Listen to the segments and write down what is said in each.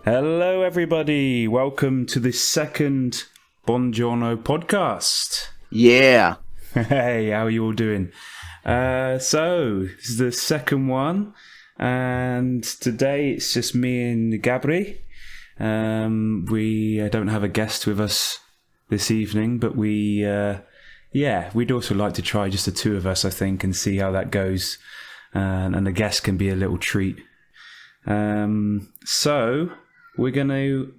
Hello, everybody. Welcome to the second Bawnjourno podcast. Yeah. Hey, how are you all doing? So, this is the second one, and today it's just me and Gabri. We don't have a guest with us this evening, but we'd also like to try just the two of us, I think, and see how that goes. And the guest can be a little treat. So we're going to...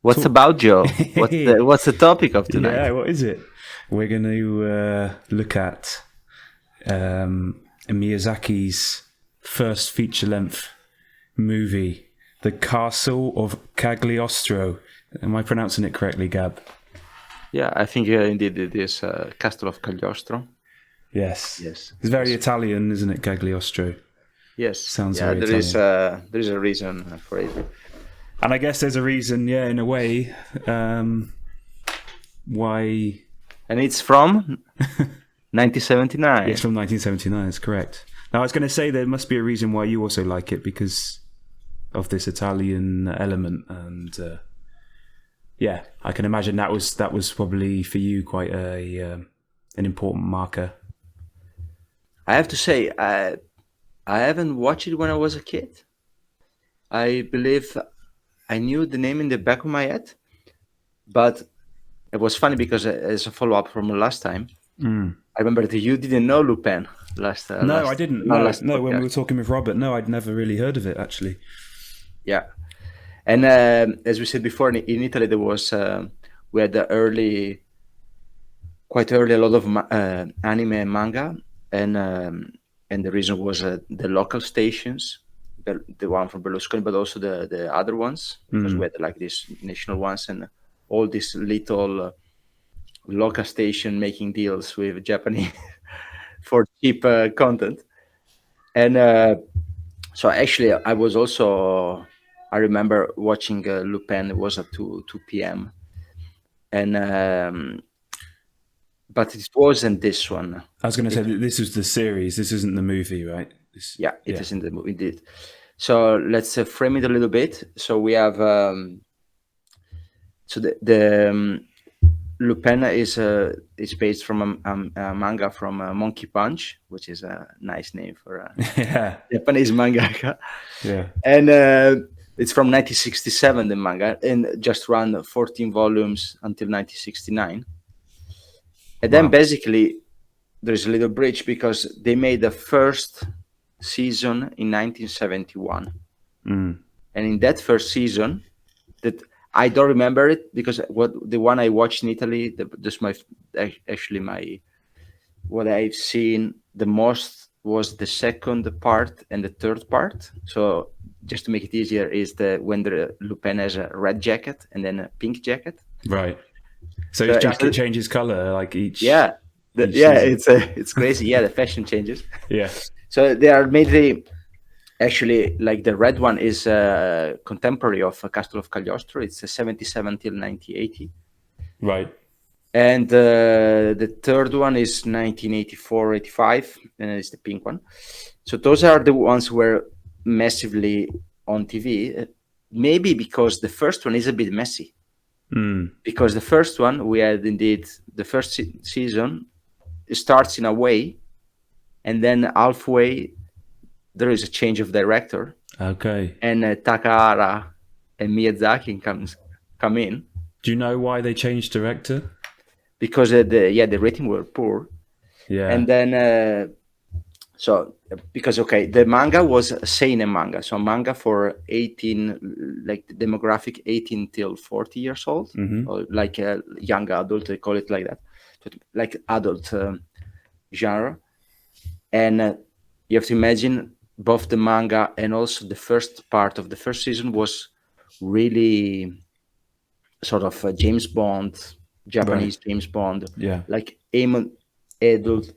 What's about, Joe? What's the topic of tonight? Yeah, what is it? We're going to look at Miyazaki's first feature-length movie, The Castle of Cagliostro. Am I pronouncing it correctly, Gab? Yeah, I think indeed it is Castle of Cagliostro. Yes. It's very Italian, isn't it, Cagliostro? Yes. Sounds very Italian. There is a reason for it. And I guess there's a reason, in a way, why... And it's from 1979. It's from 1979, that's correct. Now, I was going to say there must be a reason why you also like it, because of this Italian element. And, I can imagine that was probably, for you, quite an important marker. I have to say, I haven't watched it when I was a kid. I believe I knew the name in the back of my head, but it was funny because as a follow-up from last time, I remember that you didn't know Lupin last. I didn't. No, when we were talking with Robert, I'd never really heard of it actually. Yeah, and as we said before, in Italy there was we had quite early a lot of anime and manga, and the reason was the local stations. The one from Berlusconi, but also the other ones, because we had like these national ones and all this little local station making deals with Japanese for cheap content. And so actually I remember watching Lupin. It was at 2 p.m. And but it wasn't this one. I was going to say that this was the series. This isn't the movie, right? It is in the movie, indeed. So let's frame it a little bit. So we have the Lupin is based from a manga from Monkey Punch, which is a nice name for a Japanese mangaka. Yeah, and it's from 1967, the manga, and just ran 14 volumes until 1969. And then basically there's a little bridge because they made the first season in 1971, and in that first season, that I don't remember it because the one I watched in Italy, what I've seen the most was the second part and the third part. So just to make it easier, is when the Lupin has a red jacket and then a pink jacket. Right. So his jacket changes color like each. It's crazy. Yeah, the fashion changes. Yeah. So they are mainly, actually, like the red one is contemporary of Castle of Cagliostro. It's 77 till 1980. Right. And the third one is 1984-85, and it's the pink one. So those are the ones who were massively on TV. Maybe because the first one is a bit messy. Because the first one, we had indeed the first season starts in a way, and then halfway there is a change of director. Okay. And Takahara and Miyazaki come in. Do you know why they changed director? Because the rating were poor. Yeah. And then the manga was a seinen manga, so manga for 18, like the demographic 18 till 40 years old, or like a young adult, they call it like that, but like adult genre. And you have to imagine both the manga and also the first part of the first season was really sort of a James Bond, Japanese James Bond, like adult,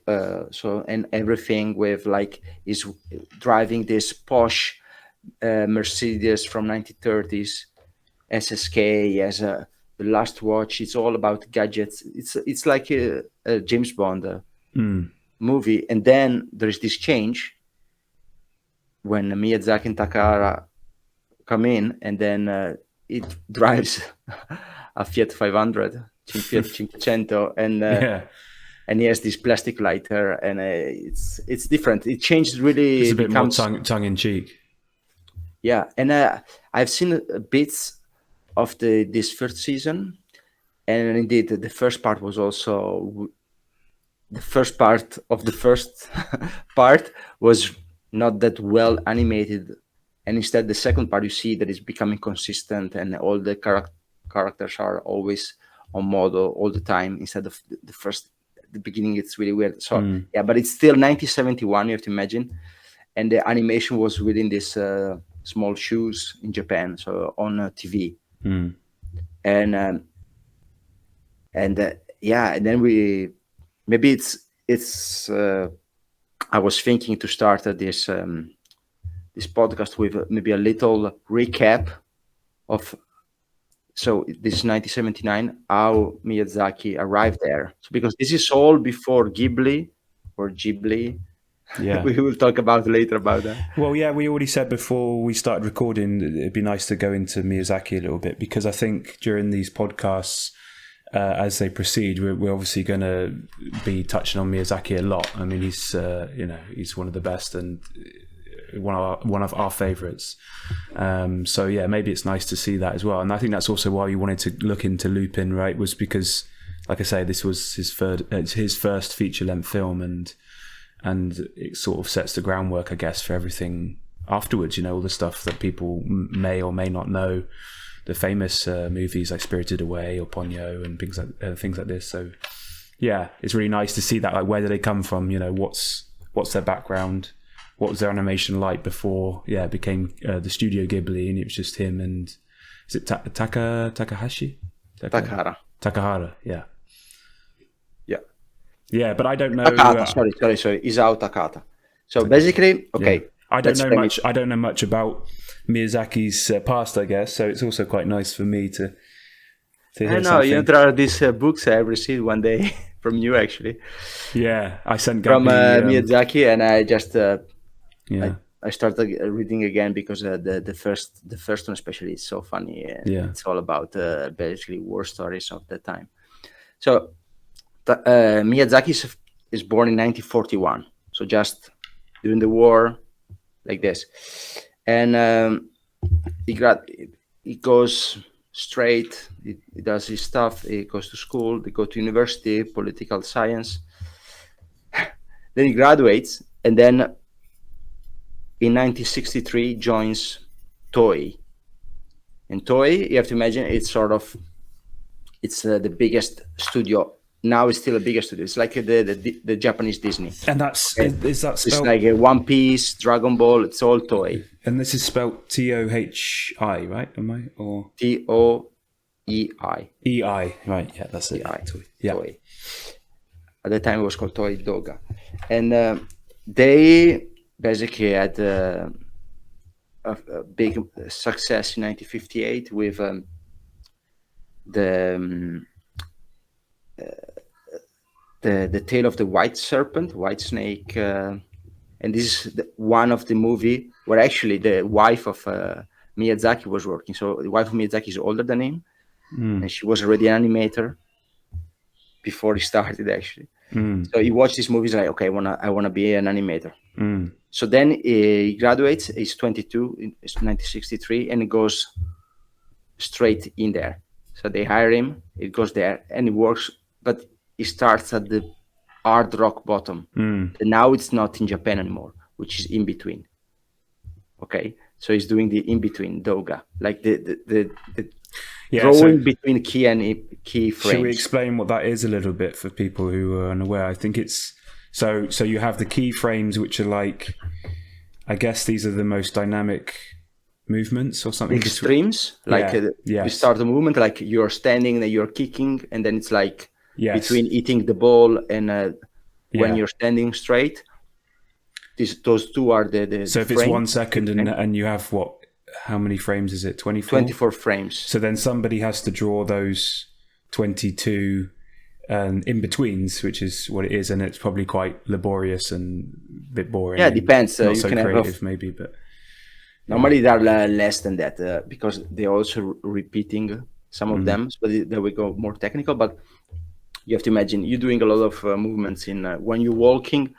and everything with like is driving this posh Mercedes from 1930s SSK as the last watch. It's all about gadgets. It's like a James Bond movie. And then there's this change when Miyazaki and Takahara come in, and then it drives a Fiat 500, Fiat 500, and he has this plastic lighter, and it's different. It changed really. It's a bit more tongue in cheek. Yeah, and I've seen bits of this first season, and indeed the first part was also the first part of the first part was not that well animated, and instead the second part you see that it's becoming consistent, and all the characters are always on model all the time instead of the beginning. It's really weird. So yeah, but it's still 1971, you have to imagine, and the animation was within this small shoes in Japan, so on TV. And yeah, and then maybe it's I was thinking to start this podcast with maybe a little recap of, so this is 1979, how Miyazaki arrived there. So because this is all before Ghibli. Yeah, we will talk about later about that. Well, yeah, we already said before we started recording it'd be nice to go into Miyazaki a little bit, because I think during these podcasts, as they proceed, we're obviously going to be touching on Miyazaki a lot. I mean, he's he's one of the best and one of our favorites. So yeah, maybe it's nice to see that as well. And I think that's also why you wanted to look into Lupin, right? Was because, like I say, this was his first feature-length film, and it sort of sets the groundwork, I guess, for everything afterwards. You know, all the stuff that people may or may not know. The famous movies like Spirited Away or Ponyo and things like this. So yeah, it's really nice to see that. Like, where do they come from? You know, what's their background? What was their animation like before? Yeah, it became the Studio Ghibli, and it was just him and is it Takahashi? Takahara. Yeah. Yeah, but I don't know. Takata, sorry, Isao Takata. So basically, okay. Yeah. I don't know much about Miyazaki's past, I guess. So it's also quite nice for me to hear I know, something. there are these books I received one day from you, actually. Yeah, I sent from Gabi, Miyazaki, and I just I started reading again because the first one especially is so funny. It's all about basically war stories of the time. So Miyazaki is born in 1941, so just during the war, like this, and he goes straight. He does his stuff. He goes to school. They go to university, political science. Then he graduates, and then in 1963 joins Toei. And Toei, you have to imagine, it's the biggest studio. Now it's still a bigger studio. It's like the Japanese Disney. And that's is that spelled? It's like a One Piece, Dragon Ball. It's all Toei. And this is spelled Tohi, right? Am I or Toei? EI, right? Yeah, that's it. Toei. Yeah. Toei. At the time, it was called Toei Doga, and they basically had a big success in 1958 with the Tale of the White Serpent, White Snake, and this is one of the movie where actually the wife of Miyazaki was working. So the wife of Miyazaki is older than him, and she was already an animator before he started, actually. So he watched these movies like, okay, I wanna be an animator. So then he graduates. He's 22 in 1963, and he goes straight in there. So they hire him. He goes there and he works, but he starts at the hard rock bottom. And now it's not in Japan anymore, which is in between. Okay, so he's doing the in between Doga, like the drawing between key frames. Should we explain what that is a little bit for people who are unaware? I think it's so you have the key frames, which are like, I guess these are the most dynamic movements or something. Extremes, like you start the movement, like you're standing and you're kicking, and then it's like between eating the ball and when you're standing straight. Those two are the so if frames. It's 1 second and you have what? How many frames is it? 24? 24 frames. So then somebody has to draw those 22 in-betweens, which is what it is, and it's probably quite laborious and a bit boring. Yeah, it depends. Not you so can creative, maybe, but... Normally, there are less than that because they're also repeating some of them. So there we go more technical, but you have to imagine you're doing a lot of movements in when you're walking.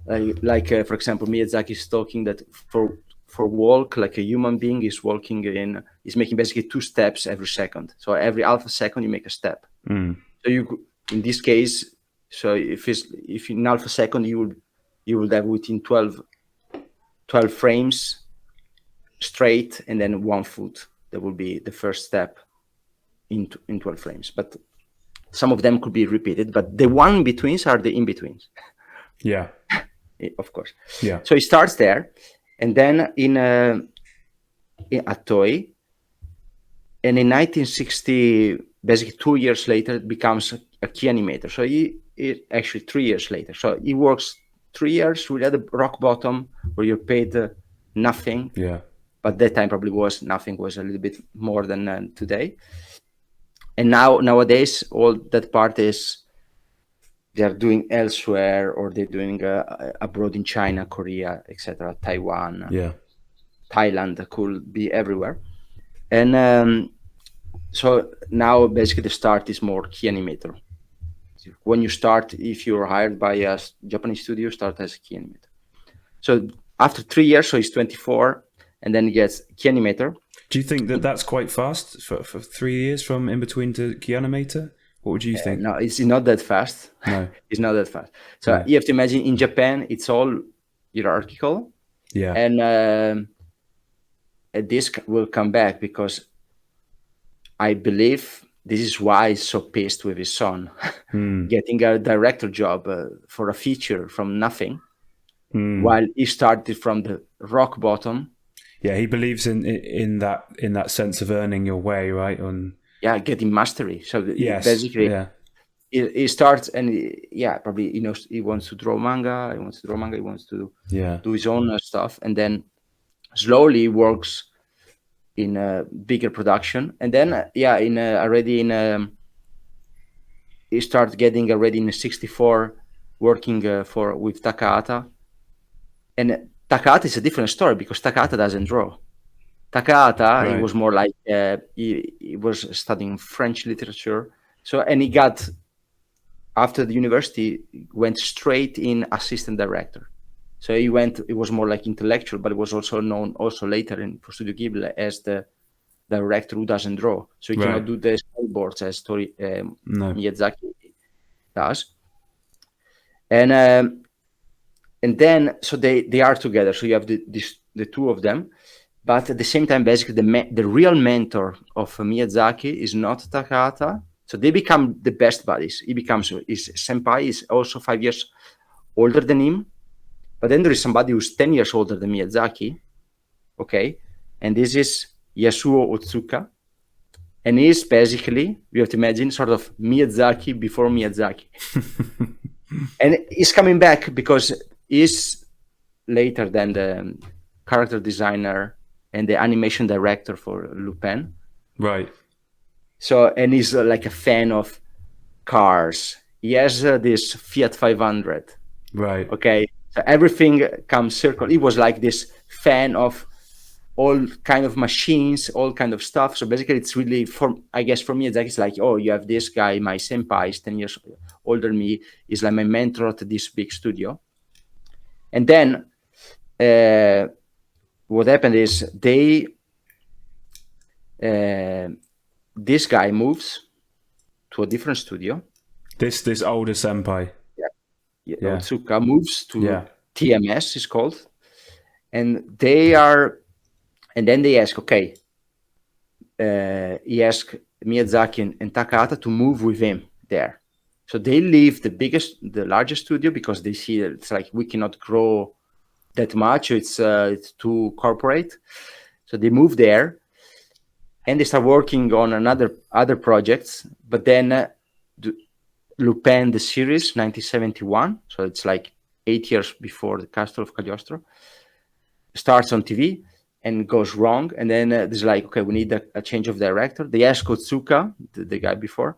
For example, Miyazaki is talking that for walk, like a human being is walking is making basically 2 steps every second. So every half a second you make a step. So in this case, so if in half a second you will have within 12 frames straight, and then 1 foot. That will be the first step in 12 frames. But some of them could be repeated, but the one in betweens are the in betweens. Yeah. Of course. Yeah. So it starts there, and then in at Toei, and in 1960, basically 2 years later, it becomes a key animator. So he actually 3 years later. So he works 3 years with the rock bottom where you're paid nothing. Yeah. But that time probably nothing was a little bit more than today. And nowadays, all that part is they're doing elsewhere, or they're doing abroad in China, Korea, etc., Taiwan, Thailand, could be everywhere. And so now basically the start is more key animator. When you start, if you're hired by a Japanese studio, start as a key animator. So after 3 years, so he's 24, and then he gets key animator. Do you think that that's quite fast for 3 years from in between to key animator? What would you think? No, it's not that fast. No, it's not that fast. So you have to imagine in Japan, it's all hierarchical. Yeah. And this will come back because I believe this is why he's so pissed with his son getting a director job for a feature from nothing, while he started from the rock bottom. Yeah, he believes in that sense of earning your way, right? Getting mastery. So yes, basically, he starts, and probably he wants to draw manga. He wants to do his own stuff, and then slowly works in a bigger production, and then he starts getting already in '64 working with Takahata, and Takahata is a different story because Takahata doesn't draw. Takahata, he was more like he was studying French literature, and he got after the university went straight in assistant director. So it was more like intellectual, but it was also known later for Studio Ghibli as the director who doesn't draw. So he cannot do the storyboards as Miyazaki does. And then, so they are together. So you have the two of them. But at the same time, basically, the real mentor of Miyazaki is not Takahata. So they become the best buddies. His senpai is also 5 years older than him. But then there is somebody who's 10 years older than Miyazaki. Okay. And this is Yasuo Otsuka. And he's basically, you have to imagine, sort of Miyazaki before Miyazaki. And he's coming back because he's later than the character designer and the animation director for Lupin. Right. So, and he's like a fan of cars. He has this Fiat 500. Right. Okay. So everything comes circle. He was like this fan of all kind of machines, all kind of stuff. So basically it's really, I guess for Miyazaki, it's like, oh, you have this guy, my senpai is 10 years older than me, is like my mentor at this big studio. And then what happened is this guy moves to a different studio. This older senpai. Otsuka moves to TMS, is called. And then they ask, okay, he asked Miyazaki and Takahata to move with him there. So they leave the largest studio because they see that it's like we cannot grow that much. It's too corporate. So they move there, and they start working on other projects. But then Lupin the series, 1971. So it's like 8 years before the Castle of Cagliostro, starts on TV and goes wrong. And then there's like, okay, we need a change of director. They ask Otsuka, the guy before,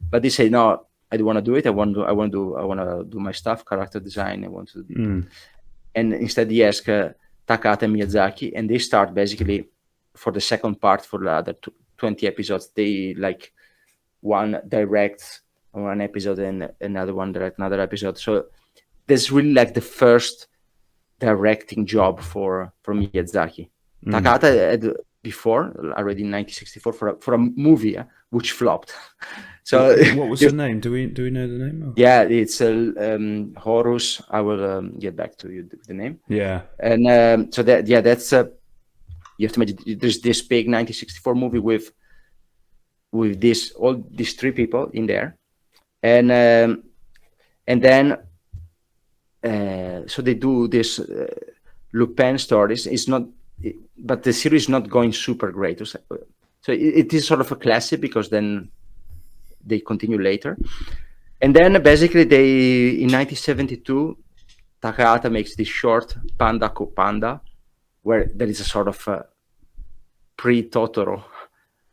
but they say, no, I don't want to do it. I want to do my stuff, character design. I want to, and instead he asked Takahata and Miyazaki, and they start basically for the second part, for the other 20 episodes, they like one directs one episode and another one direct another episode. So that's really like the first directing job for Miyazaki. Takahata had before, already in 1964, for a movie which flopped. So what was the name? Do we know the name? Or? Yeah, it's Horus. I will get back to you the name. Yeah, and so that's you have to imagine there's this big 1964 movie with all these three people in there, and then so they do this Lupin stories. It's not, but the series is not going super great. So it is sort of a classic because then they continue later. And then basically in 1972, Takahata makes this short, Panda Ko Panda, where there is a sort of pre-Totoro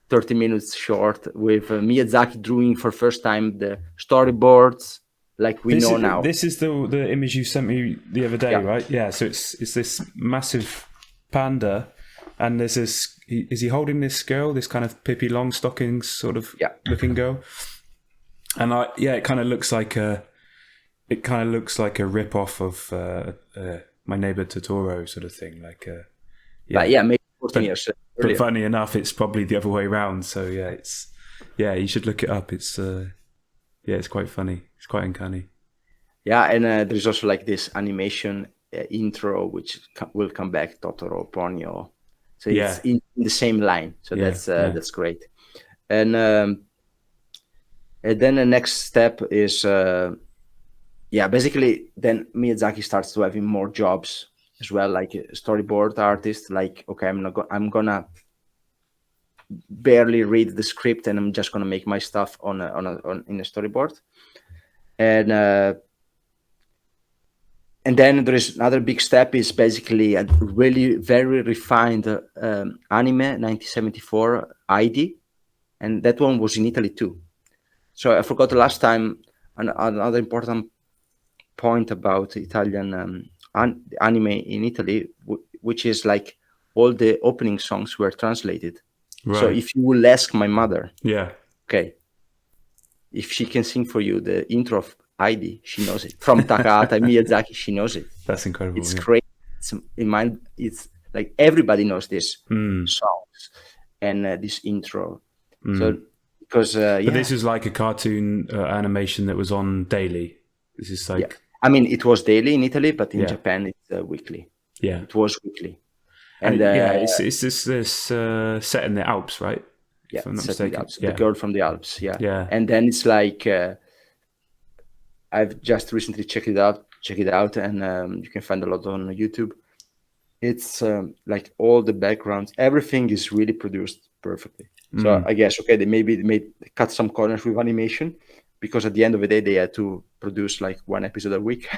30 minutes short with Miyazaki drawing for first time the storyboards like we know now. This is the image you sent me the other day, right? Yeah, so it's this massive panda, and there's this, is he holding this girl, this kind of Pippi Longstockings sort of looking girl? And it kind of looks like a rip-off of My Neighbor Totoro sort of thing, like maybe 14 years. But funny enough, it's probably the other way around. So you should look it up. It's it's quite funny. It's quite uncanny. Yeah, and there's also like this animation intro which will come back, Totoro, Ponyo. So it's in the same line. So that's great. And then the next step is basically then Miyazaki starts to having more jobs as well, like a storyboard artist. Like, okay, I'm gonna barely read the script and I'm just gonna make my stuff in a storyboard. And then there is another big step, is basically a really very refined anime, 1974 ID, and that one was in Italy too. So I forgot the last time another important point about Italian anime in Italy, which is like all the opening songs were translated. Right. So if you will ask my mother, okay, if she can sing for you the intro of ID, she knows it. From Takahata Miyazaki, she knows it. That's incredible. It's great. It's like everybody knows this songs and this intro. So because but this is like a cartoon animation that was on daily. This is like I mean, it was daily in Italy, but in Japan it's weekly. Yeah, it was weekly. And it's this set in the Alps, right? Yeah, the girl from the Alps. Yeah. And then it's like I've just recently checked it out, and you can find a lot on YouTube. It's like all the backgrounds, everything is really produced perfectly. So I guess they maybe cut some corners with animation, because at the end of the day they had to produce like one episode a week.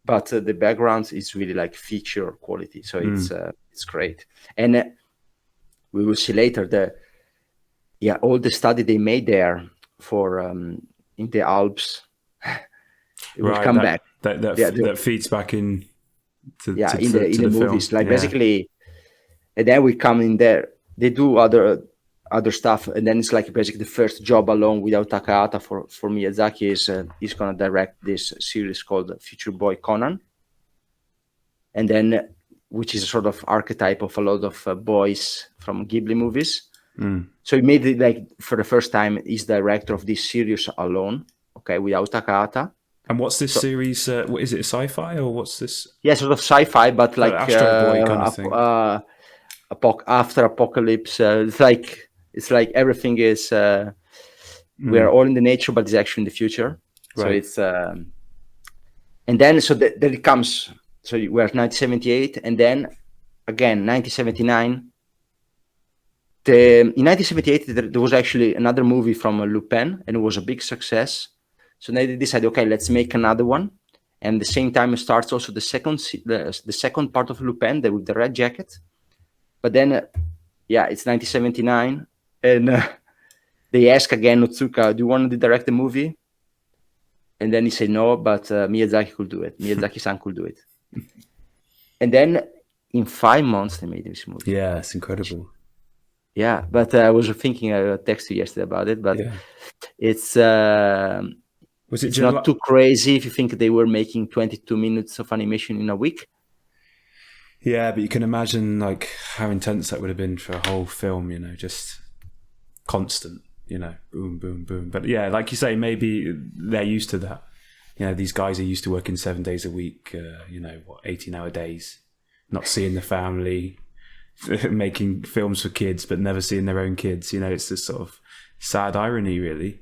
But the backgrounds is really like feature quality, so it's great. And we will see later all the study they made there for in the Alps. It will come back. That feeds back in. In the movies, like basically, and then we come in there. They do other stuff, and then it's like basically the first job alone without Takahata for Miyazaki is he's gonna direct this series called Future Boy Conan, and then which is a sort of archetype of a lot of boys from Ghibli movies. So he made it like for the first time he's director of this series alone, without Takahata. And what's this series? What is it? A sci-fi or what's this? Yeah, sort of sci-fi, but like Astro Boy kind of thing. After apocalypse. It's like everything is. We are all in the nature, but it's actually in the future. Right. So it's. And then then it comes. So we're at 1978, and then again 1979. In 1978, there was actually another movie from Lupin, and it was a big success. So they decided, okay, let's make another one. And at the same time, it starts also the second part of Lupin, with the red jacket. But then, it's 1979, and they ask again Otsuka, do you want to direct the movie? And then he said no, but Miyazaki could do it. Miyazaki-san could do it. and then in 5 months they made this movie. Yeah, it's incredible. Yeah, but I was thinking, I texted you yesterday about it, but it's Was it it's not too crazy if you think they were making 22 minutes of animation in a week. Yeah, but you can imagine like how intense that would have been for a whole film, you know, just constant, you know, boom, boom, boom. But yeah, like you say, maybe they're used to that. You know, these guys are used to working 7 days a week, 18-hour days, not seeing the family, making films for kids, but never seeing their own kids. You know, it's this sort of sad irony, really.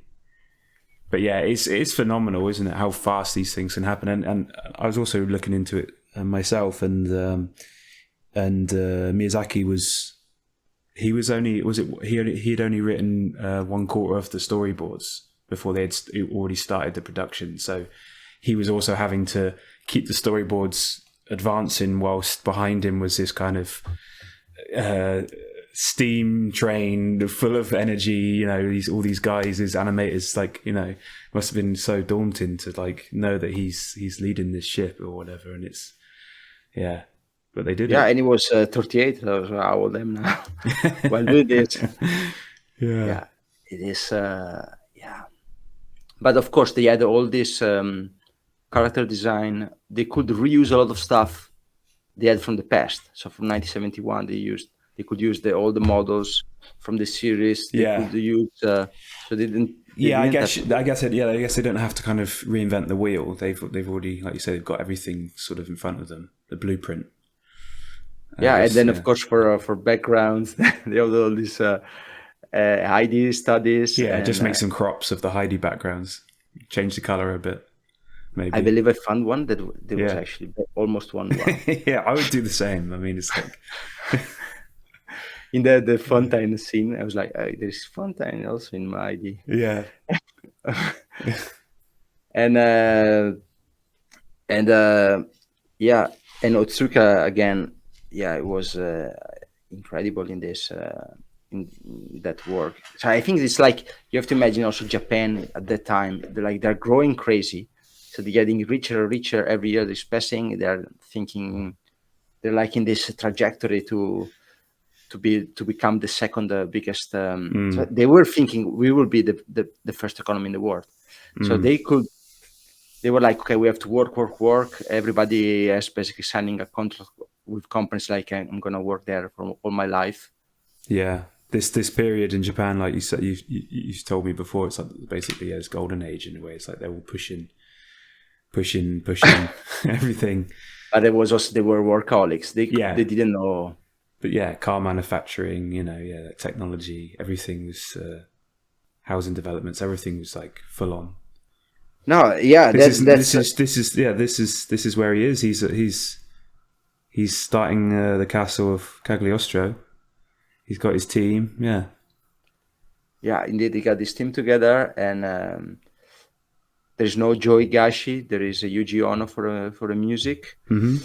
But yeah, it's phenomenal, isn't it? How fast these things can happen. And I was also looking into it myself, and Miyazaki he had only written 1/4 of the storyboards before they had already started the production. So he was also having to keep the storyboards advancing whilst behind him was this kind of steam train full of energy, you know, all these guys, these animators, like, you know, must have been so daunting to like know that he's leading this ship or whatever. And it's, yeah, but they did it. Yeah, and he was 38, so how old am now? While doing this. Yeah, it is, yeah. But of course they had all this character design. They could reuse a lot of stuff they had from the past. So from 1971 they could use all the models from the series. They could use, so they didn't. I guess they don't have to kind of reinvent the wheel. They've already, like you said, they've got everything sort of in front of them, the blueprint. And then of course for backgrounds, they have all these Heidi studies. Yeah, and, just make some crops of the Heidi backgrounds, change the color a bit. Maybe. I believe I found one that there was actually almost one. Yeah, I would do the same. I mean, it's like. In the fontaine scene, I was like, there's fontaine also in my ID. Yeah. And Otsuka again, it was incredible in this in that work. So I think it's like you have to imagine also Japan at that time. They're growing crazy, so they're getting richer and richer every year. They're passing. They're thinking they're like in this trajectory to become the second biggest. So they were thinking we will be the first economy in the world. So they were like, okay, we have to work. Everybody is basically signing a contract with companies like I'm going to work there for all my life. Yeah. This period in Japan, like you said, you've told me before, it's like basically this golden age in a way. It's like they were pushing everything. But it was also, they were workaholics. They didn't know. But yeah, car manufacturing, technology, everything was housing developments, everything was like full on. No, yeah, this is where he is. He's starting the Castle of Cagliostro. He's got his team. Yeah. Yeah, indeed, he got his team together, and there's no Joe Higashi. There is a Yuji Ono for the music. Mm-hmm.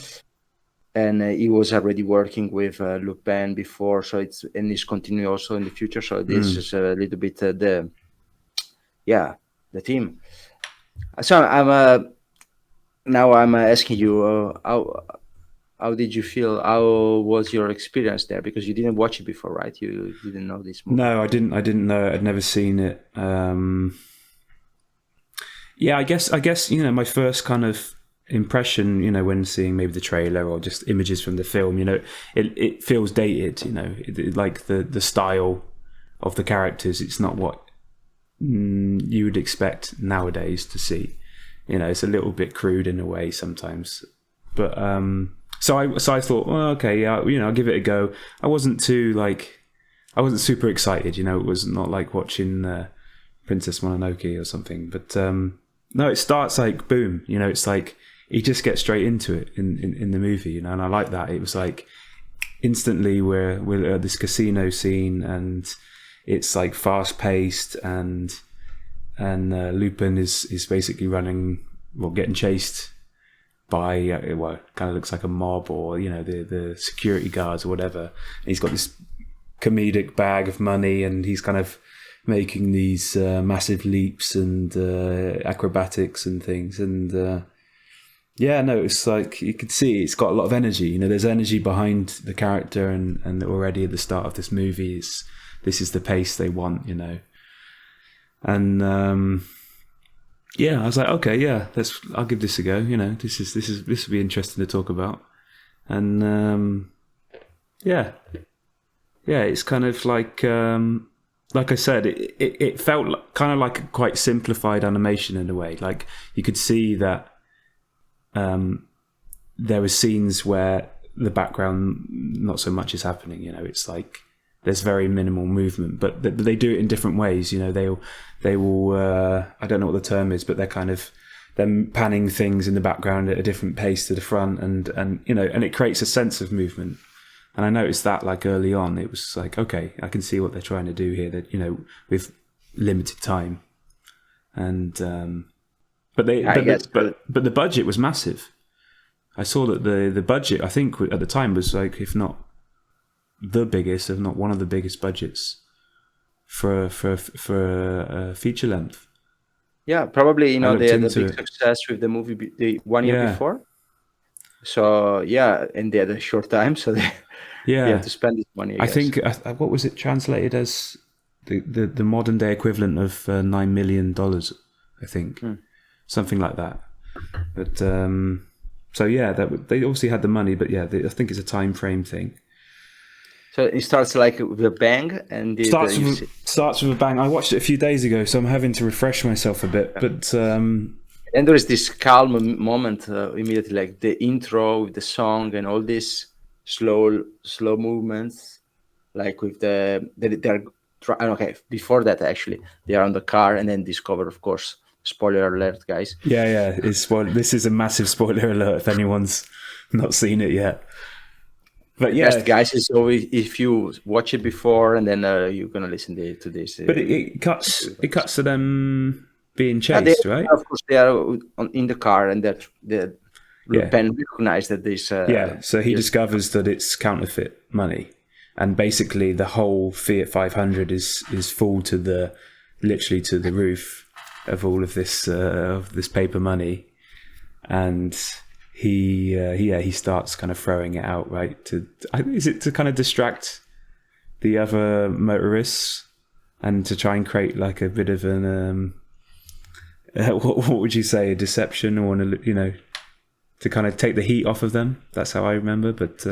And he was already working with Lupin before, so he's continuing also in the future. So this is a little bit the team. So I'm asking you, how did you feel? How was your experience there? Because you didn't watch it before, right? You didn't know this movie. No, I didn't know. I'd never seen it. I guess my first kind of impression, when seeing maybe the trailer or just images from the film, it feels dated. Like the style of the characters. It's not what you would expect nowadays to see. It's a little bit crude in a way sometimes. But so I thought, well, okay, I'll give it a go. I wasn't super excited. It was not like watching Princess Mononoke or something. But no, it starts like boom. It's like he just gets straight into it in the movie. And I like that. It was like instantly we're at this casino scene, and it's like fast paced, and Lupin is basically getting chased by kind of looks like a mob, or the security guards or whatever. And he's got this comedic bag of money, and he's kind of making these massive leaps and acrobatics and things, and Yeah, no, it's like you could see it's got a lot of energy. You know, there's energy behind the character, and already at the start of this movie, this is the pace they want. You know, and yeah, I was like, okay, yeah, I'll give this a go. You know, this will be interesting to talk about, and yeah, it's kind of like I said, it felt kind of like a quite simplified animation in a way. Like you could see that. There were scenes where the background not so much is happening. You know, it's like there's very minimal movement, but they do it in different ways. You know, they will I don't know what the term is, but they're panning things in the background at a different pace to the front, and you know, and it creates a sense of movement. And I noticed that like early on, it was like, okay, I can see what they're trying to do here. That, you know, with limited time, and but the budget was massive. I saw that the budget, I think at the time, was like, if not the biggest, if not one of the biggest budgets for a feature length. Yeah, probably, you know, they had a big success with the movie the 1 year before. So yeah, and they had a short time, so they had to spend this money. I think what was it translated as? The modern day equivalent of $9 million, I think. Something like that. But so yeah, they obviously had the money, but yeah, I think it's a time frame thing. So it starts like with a bang, and starts with a bang. I watched it a few days ago, so I'm having to refresh myself a bit. But and there is this calm moment immediately, like the intro with the song and all these slow movements, like with before that actually they are on the car and then discover, of course. Spoiler alert, guys. Yeah. This is a massive spoiler alert if anyone's not seen it yet. But yeah, best, guys, is always if you watch it before and then you're gonna listen to this. But it cuts to them being chased, right? Of course, they are in the car, and that Lupin recognized that this. So he discovers that it's counterfeit money, and basically the whole Fiat 500 is full literally to the roof of all of this paper money, and he starts kind of throwing it out, right? Is it to kind of distract the other motorists and to try and create like a bit of an what would you say, a deception, or you know, to kind of take the heat off of them? That's how I remember, but.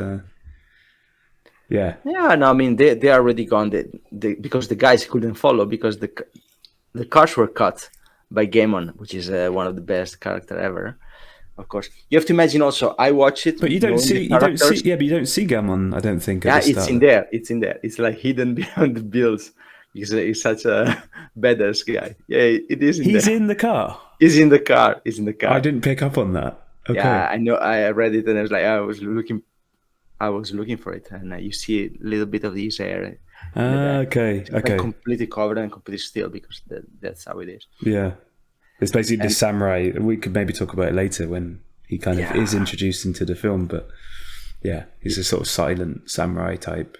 Yeah. No, I mean they are already gone. Because the guys couldn't follow because the cars were cut by Goemon, which is one of the best character ever. Of course, you have to imagine. Also, I watch it, but you don't see Goemon. I don't think. Yeah, it's in there. It's like hidden behind the bills. He's such a badass guy. Yeah, it is. He's in the car. He's in the car. I didn't pick up on that. Okay. Yeah, I know. I read it and I was like, I was looking for it, and you see a little bit of his hair. Okay. Like completely covered and completely still, because that's how it is. Yeah, it's basically the samurai. We could maybe talk about it later when he kind of is introduced into the film, but yeah, he's a sort of silent samurai type.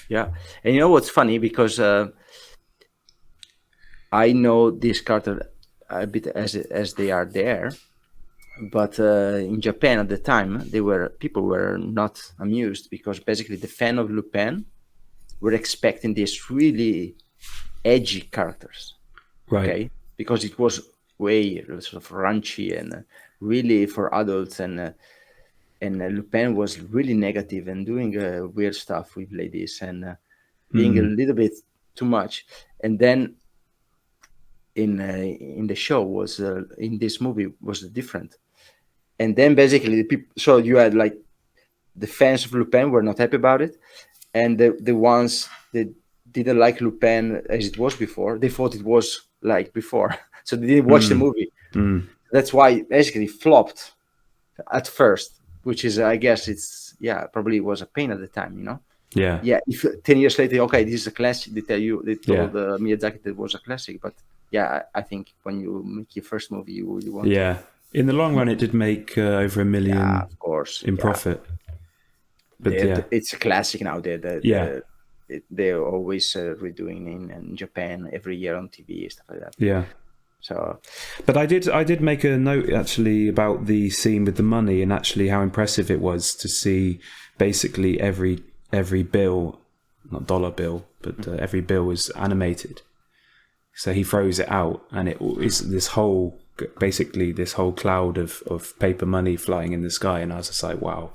Yeah, and you know what's funny, because I know this character a bit as they are there. But in Japan at the time, people were not amused, because basically the fan of Lupin were expecting these really edgy characters, right? Okay, because it was way sort of raunchy and really for adults, and Lupin was really negative and doing weird stuff with ladies and being a little bit too much. And then in the show was in this movie was different. And then basically the people, so you had like the fans of Lupin were not happy about it, and the ones that didn't like Lupin as it was before, they thought it was like before, so they didn't watch the movie. That's why it basically flopped at first, which is, I guess, it's probably was a pain at the time, you know. Yeah. If 10 years later, okay, this is a classic, they told Miyazaki that it was a classic, but I think when you make your first movie, you want to. In the long run, it did make over $1 million, of course, in profit. But it's a classic now. They're always redoing in Japan every year on TV, stuff like that. Yeah, So, but I did make a note actually about the scene with the money, and actually how impressive it was to see basically every bill, not dollar bill, but every bill was animated. So he throws it out, and it is this whole cloud of paper money flying in the sky, and I was just like, wow,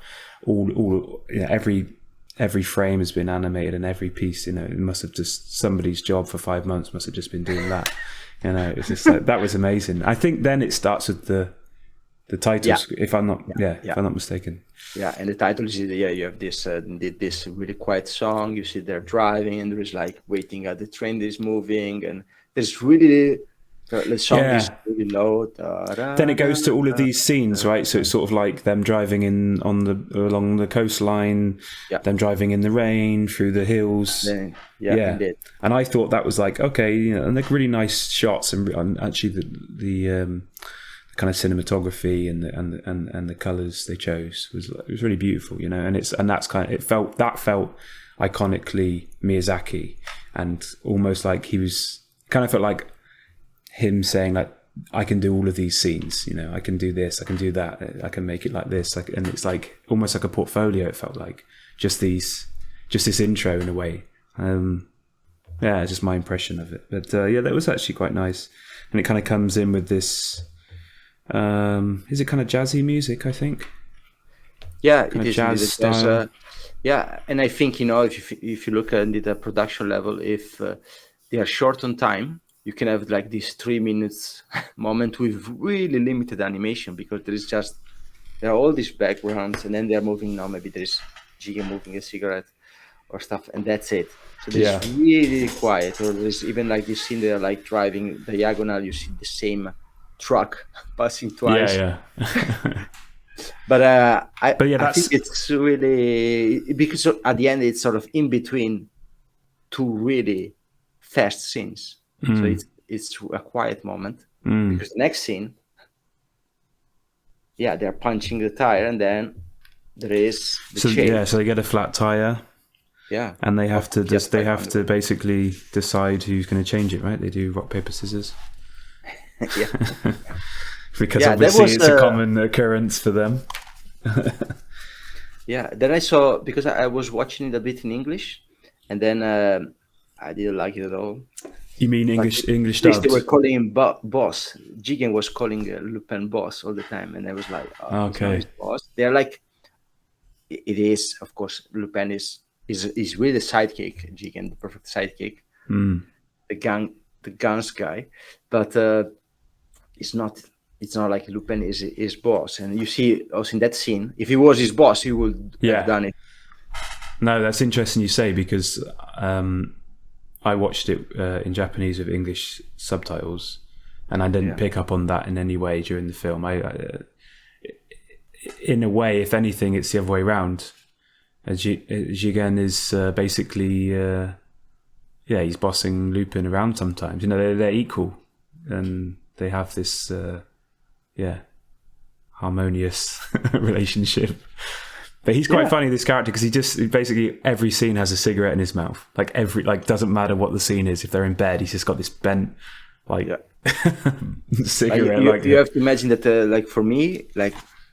every frame has been animated, and every piece, it must have just, somebody's job for 5 months must have just been doing that. It's just like, that was amazing. I think then it starts with the titles, if I'm not mistaken. Yeah, and the title is you have this really quiet song. You see they're driving, and there is like waiting at the train that is moving, and there's really the song is really low. Then it goes to all of these scenes, right? So it's sort of like them driving along the coastline, them driving in the rain through the hills. Indeed. And I thought that was like, okay, and they're really nice shots, and actually the kind of cinematography and the colors they chose was really beautiful, and that's kind of, it felt iconically Miyazaki, and almost like he was kind of felt like him saying, like, I can do all of these scenes, I can do this, I can do that, I can make it like this, and it's like almost like a portfolio. It felt like just this intro in a way. Just my impression of it. But that was actually quite nice, and it kind of comes in with this. Is it kind of jazzy music? I think. Yeah, kind it is jazz style. And I think if you look at the production level, if they are short on time, you can have like this 3 minutes moment with really limited animation, because there are all these backgrounds, and then they're moving. Now maybe there's Jigen moving a cigarette or stuff, and that's it. So there's really quiet, or there's even like this scene they're like driving diagonal. You see the same truck passing twice. But I think it's really, because at the end it's sort of in between two really fast scenes. So it's a quiet moment, because the next scene, they're punching the tire, and then there is the chain. So they get a flat tire. Yeah. And they have to basically decide who's going to change it, right? They do rock, paper, scissors. Because obviously it's a common occurrence for them. Then I saw, because I was watching it a bit in English, and then I didn't like it at all. You mean English dubbed? They were calling him boss. Jigen was calling Lupin boss all the time, and I was like, okay, boss. They're like, it is, of course, Lupin is really the sidekick, Jigen, the perfect sidekick, the guns guy, but it's not like Lupin is boss. And you see also in that scene, if he was his boss, he would have done it. No, that's interesting you say, because I watched it in Japanese with English subtitles, and I didn't pick up on that in any way during the film. In a way, if anything, it's the other way around. Jigen is basically, he's bossing Lupin around sometimes. They're equal, and they have this, harmonious relationship. But he's quite funny, this character, because he just basically every scene has a cigarette in his mouth. Doesn't matter what the scene is. If they're in bed, he's just got this bent cigarette. You have to imagine that, for me,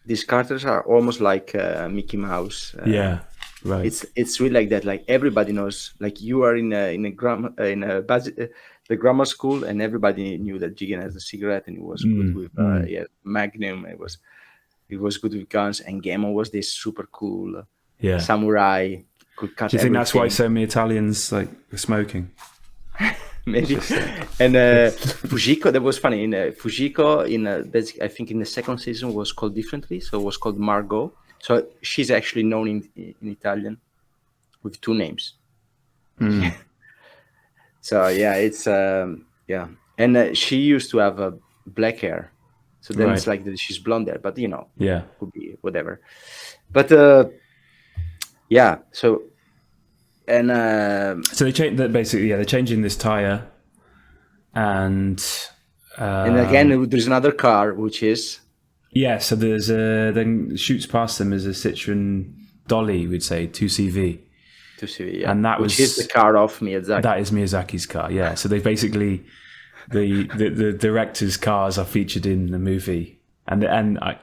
these characters are almost like Mickey Mouse. Right. It's really like that. Like everybody knows. Like you are in the grammar school, and everybody knew that Jigen has a cigarette, and he was good with Magnum. It was good with guns, and Goemon was this super cool samurai. Could cut. Do you think everything. that's why so many Italians were smoking? Maybe. And Fujiko, that was funny. Fujiko, I think in the second season was called differently, so it was called Margot. So she's actually known in Italian with 2 names. So it's and she used to have black hair. So then it's like that she's blonde there, but could be whatever. But so and so they change that basically. They're changing this tire, and again there's another car which is so there's then shoots past them as a Citroen Dolly, we'd say 2CV. 2CV, and that which is the car of Miyazaki. That is Miyazaki's car, So they basically the director's cars are featured in the movie, and I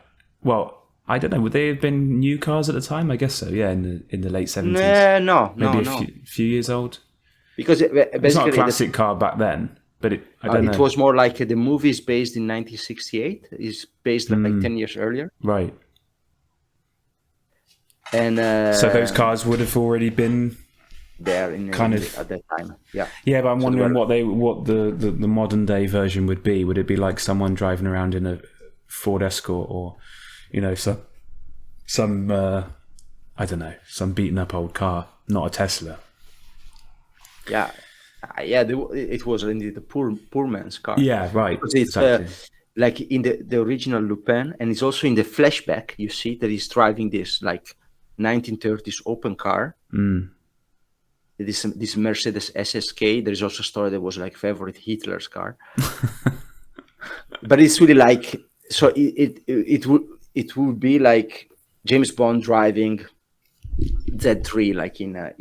don't know. Would they have been new cars at the time? I guess so. Yeah, in the late 70s. No, maybe no. a few years old. Because It's not a classic car back then, but I don't know. It was more like the movie is based in 1968. It's based like 10 years earlier. Right. And so those cars would have already been there at that time. Yeah, but I'm wondering what the modern day version would be. Would it be like someone driving around in a Ford Escort, or some I don't know, some beaten up old car, not a Tesla? Yeah, it was indeed the poor man's car. Yeah, right. It's exactly. Like in the original Lupin, and it's also in the flashback. You see that he's driving this like 1930s open car. This Mercedes SSK. There is also a story that was like favorite Hitler's car. But it's really like, so it would be like James Bond driving Z3 like in a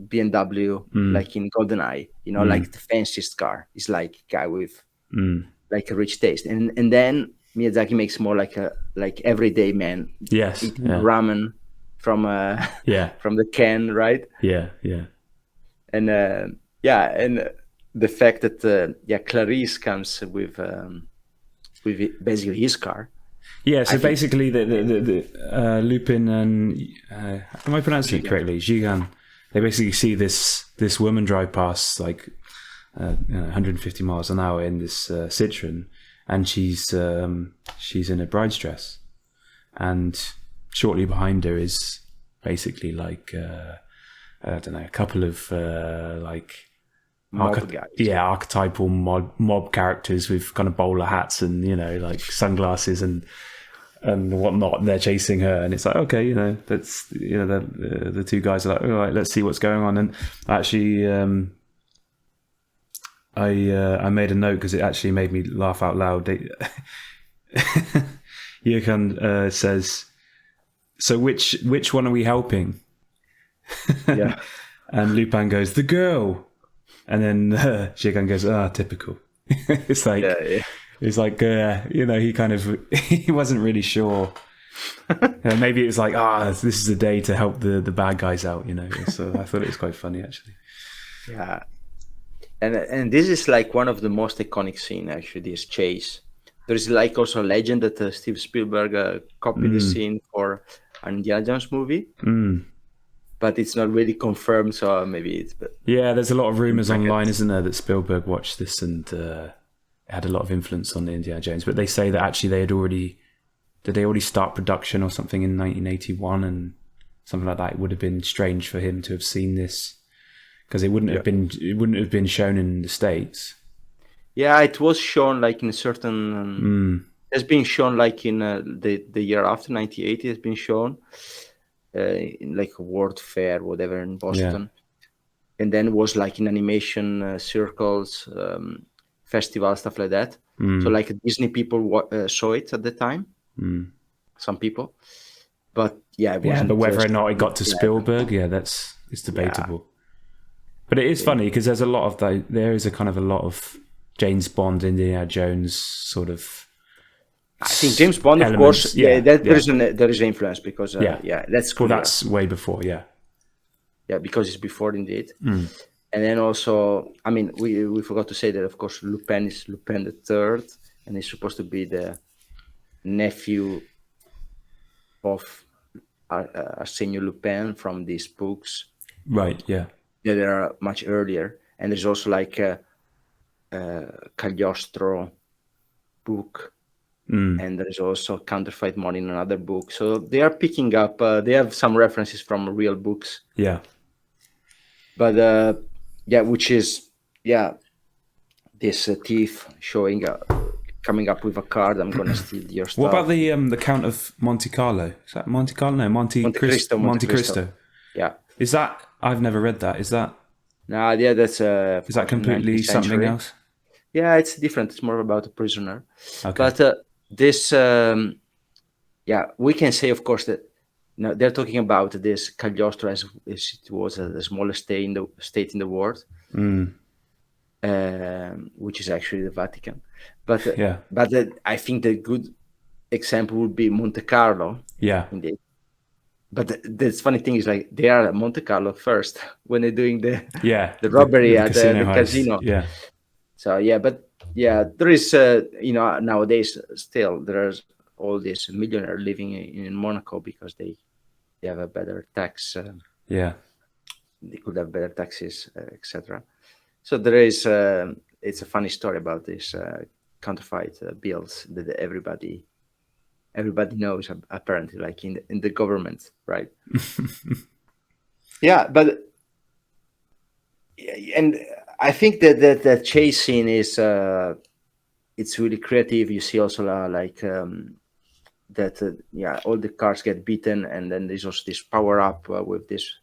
BMW, like in GoldenEye, like the fanciest car. It's like a guy with like a rich taste, and then Miyazaki makes more like a everyday man. Yes, eating ramen from from the can, right? Yeah. And and the fact that Clarice comes with basically his car. Yeah, so basically the Lupin and am I pronouncing it correctly? Jigen. They basically see this woman drive past like 150 miles an hour in this Citroen, and she's in a bride's dress, and shortly behind her is basically like I don't know, a couple of like archetypal mob characters with kind of bowler hats and like sunglasses and whatnot, and they're chasing her, and it's like, okay, that's the two guys are like, all right, let's see what's going on. And actually I made a note because it actually made me laugh out loud. Jigen says, so which one are we helping? Yeah. And Lupin goes, the girl. And then Jigen goes, typical. It's like, it's like, he kind of, he wasn't really sure. Maybe it was like, this is the day to help the bad guys out, So I thought it was quite funny, actually. Yeah. And this is like one of the most iconic scenes, actually, this chase. There's like also a legend that Steve Spielberg copied the scene for an Indiana Jones movie. But it's not really confirmed, so maybe it's... Yeah, there's a lot of rumours online, isn't there, that Spielberg watched this and had a lot of influence on the Indiana Jones. But they say that actually did they already start production or something in 1981 and something like that? It would have been strange for him to have seen this because it wouldn't have been shown in the States. Yeah, it was shown like in a certain... It's been shown like in the year after, 1980, it's been shown. In like a World Fair, whatever, in Boston, and then was like in animation circles, festivals, stuff like that. So like Disney people saw it at the time, some people, but it wasn't. But whether or not it got to Spielberg, it's debatable. But it is funny because there's a lot of there is a kind of a lot of James Bond, Indiana Jones sort of. I think James Bond, elements, of course, there is influence because that's cool. Well, that's way before, because it's before indeed. And then also, I mean, we forgot to say that of course Lupin is Lupin the Third, and he's supposed to be the nephew of Arsène Lupin from these books. Right. Yeah. Yeah, they are much earlier, and there's also like a Cagliostro book. And there's also counterfeit money in another book. So they are picking up, they have some references from real books. Yeah. But, which is, this thief coming up with a card, I'm going to steal your stuff. What about the Count of Monte Carlo? Is that Monte Carlo? No, Monte Cristo. Yeah. Is that, I've never read that. Is that? No, that's... is that completely something else? Yeah, it's different. It's more about a prisoner. Okay. But this, we can say, of course, that they're talking about this Cagliostro as it was the smallest state in the world. which is actually the Vatican. But Yeah. I think the good example would be Monte Carlo. Yeah. Indeed. But the funny thing is, like, they are at Monte Carlo first when they're doing the robbery at the casino. Yeah. So yeah, but yeah, there is nowadays still there's all these millionaire living in Monaco because they have a better tax. Yeah. They could have better taxes, etc. So there is. It's a funny story about this counterfeit bills that everybody knows, apparently, like in the government, right? Yeah, but and I think that the chase scene is it's really creative. You see also that all the cars get beaten, and then there's also this power up with this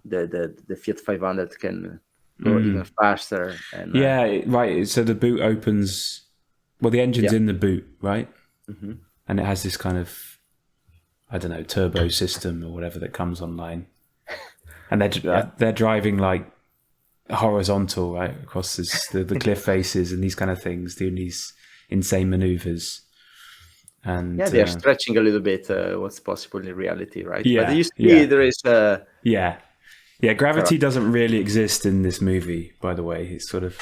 the Fiat 500 can go even faster. And right. So the boot opens. Well, the engine's in the boot, right? Mm-hmm. And it has this kind of, I don't know, turbo system or whatever that comes online. And they're driving like horizontal, right, across the cliff faces and these kind of things, doing these insane maneuvers. And they're stretching a little bit what's possible in reality, right? Yeah, but you see there is yeah, gravity doesn't really exist in this movie, by the way. It's sort of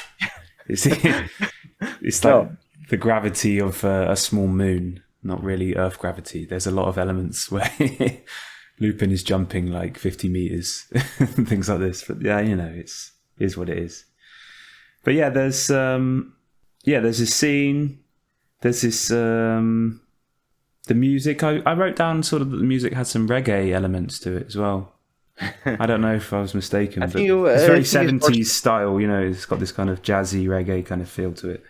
it's like the gravity of a small moon, not really Earth gravity. There's a lot of elements where Lupin is jumping like 50 meters and things like this. But yeah, it is what it is. But yeah, there's this scene. There's this the music. I wrote down sort of that the music had some reggae elements to it as well. I don't know if I was mistaken, but it's very 70s style. It's got this kind of jazzy reggae kind of feel to it.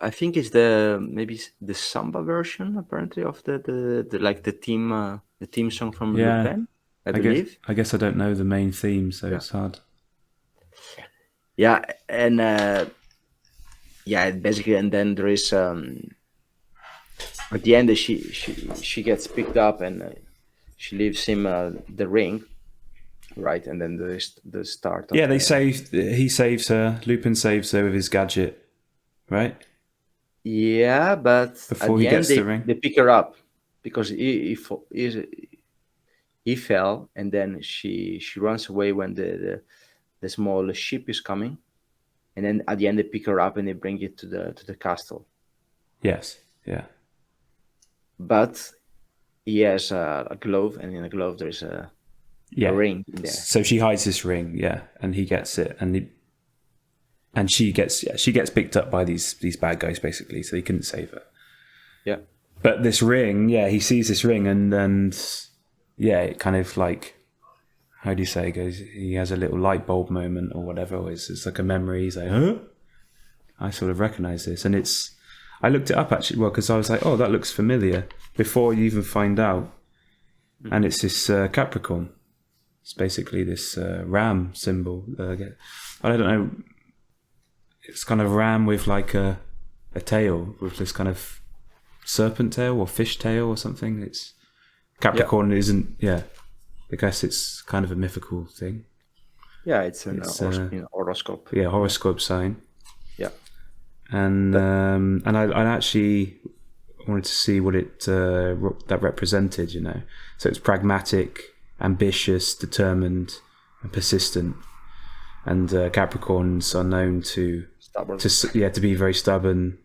I think it's maybe the samba version apparently of the theme song from Lupin. I believe. I guess I don't know the main theme, so it's hard. Yeah, and basically, and then there is at the end she gets picked up and she leaves him the ring, right? And then there is the start. He saves her. Lupin saves her with his gadget. Right. Yeah, but before he gets the ring, they pick her up because he fell, and then she runs away when the small ship is coming, and then at the end they pick her up and they bring it to the castle. Yes. Yeah. But he has a glove, and in the glove there's a ring in there. So she hides this ring, and he gets it, and she gets picked up by these bad guys, basically, so he couldn't save her. Yeah. But this ring, he sees this ring and it kind of like, how do you say it goes? He has a little light bulb moment or whatever. Or it's like a memory. He's like, huh? I sort of recognize this. And I looked it up actually, because I was like, oh, that looks familiar before you even find out. And it's this Capricorn. It's basically this ram symbol. I don't know. It's kind of ram with like a tail, with this kind of serpent tail or fish tail or something. It's Capricorn isn't. Yeah, I guess it's kind of a mythical thing. Yeah, it's an horoscope. Yeah, horoscope sign. Yeah, and I actually wanted to see what it that represented. So it's pragmatic, ambitious, determined, and persistent. And Capricorns are known to be very stubborn,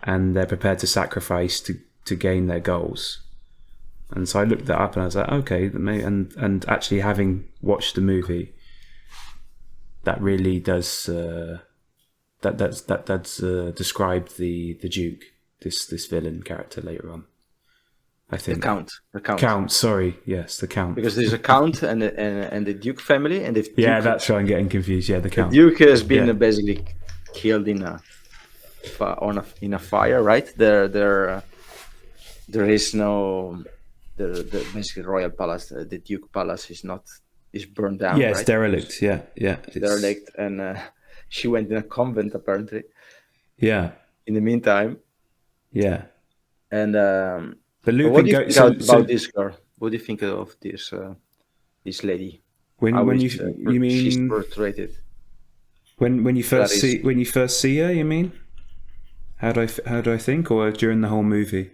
and they're prepared to sacrifice to gain their goals. And so I looked that up, and I was like, okay, and actually having watched the movie, that really does that's describe the Duke, this villain character later on. I think the Count. Count. Sorry, yes, the Count. Because there's a Count and the Duke family, and that's why I'm getting confused. Yeah, the Count. The Duke has been basically killed in a fire, right? There is no the basically royal palace. The Duke palace is burned down. Yeah, right? It's derelict. Yeah. It's derelict, and she went in a convent apparently. Yeah. In the meantime. Yeah. And. But Lupin what do you think about this girl? What do you think of this lady? When you mean she's portrayed? When you first see her, you mean? How do I think, or during the whole movie?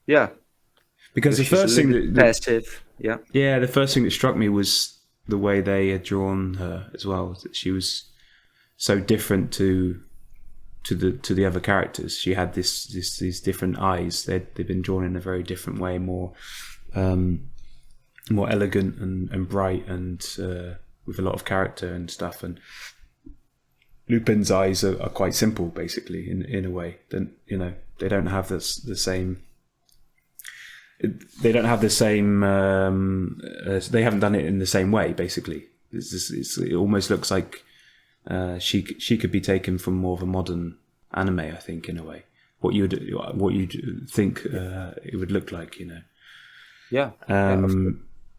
Yeah, because the first thing that passive. Yeah, the first thing that struck me was the way they had drawn her as well. That she was so different to the other characters. She had these different eyes. They'd been drawn in a very different way, more elegant and bright, and with a lot of character and stuff. And Lupin's eyes are quite simple, basically, in a way. They don't have the same. They don't have the same. They haven't done it in the same way. Basically, it almost looks like she could be taken from more of a modern anime. I think, in a way, what you'd think it would look like. Yeah.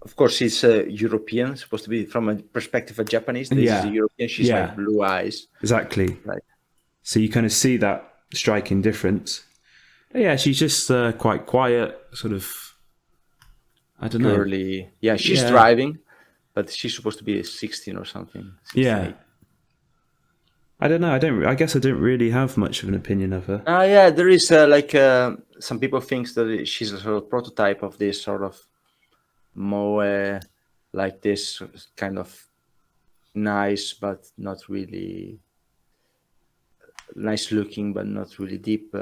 Of course, she's European, supposed to be from a perspective of Japanese. This is a European. She's like blue eyes. Exactly. Right. So you kind of see that striking difference. Yeah, she's just quite quiet, sort of. I don't know. Girly. Yeah, she's driving, but she's supposed to be 16 or something. 16, yeah. 8. I don't know. I guess I don't really have much of an opinion of her. Yeah, there is some people think that she's a sort of prototype of this sort of moe, like this kind of nice but not really nice looking but not really deep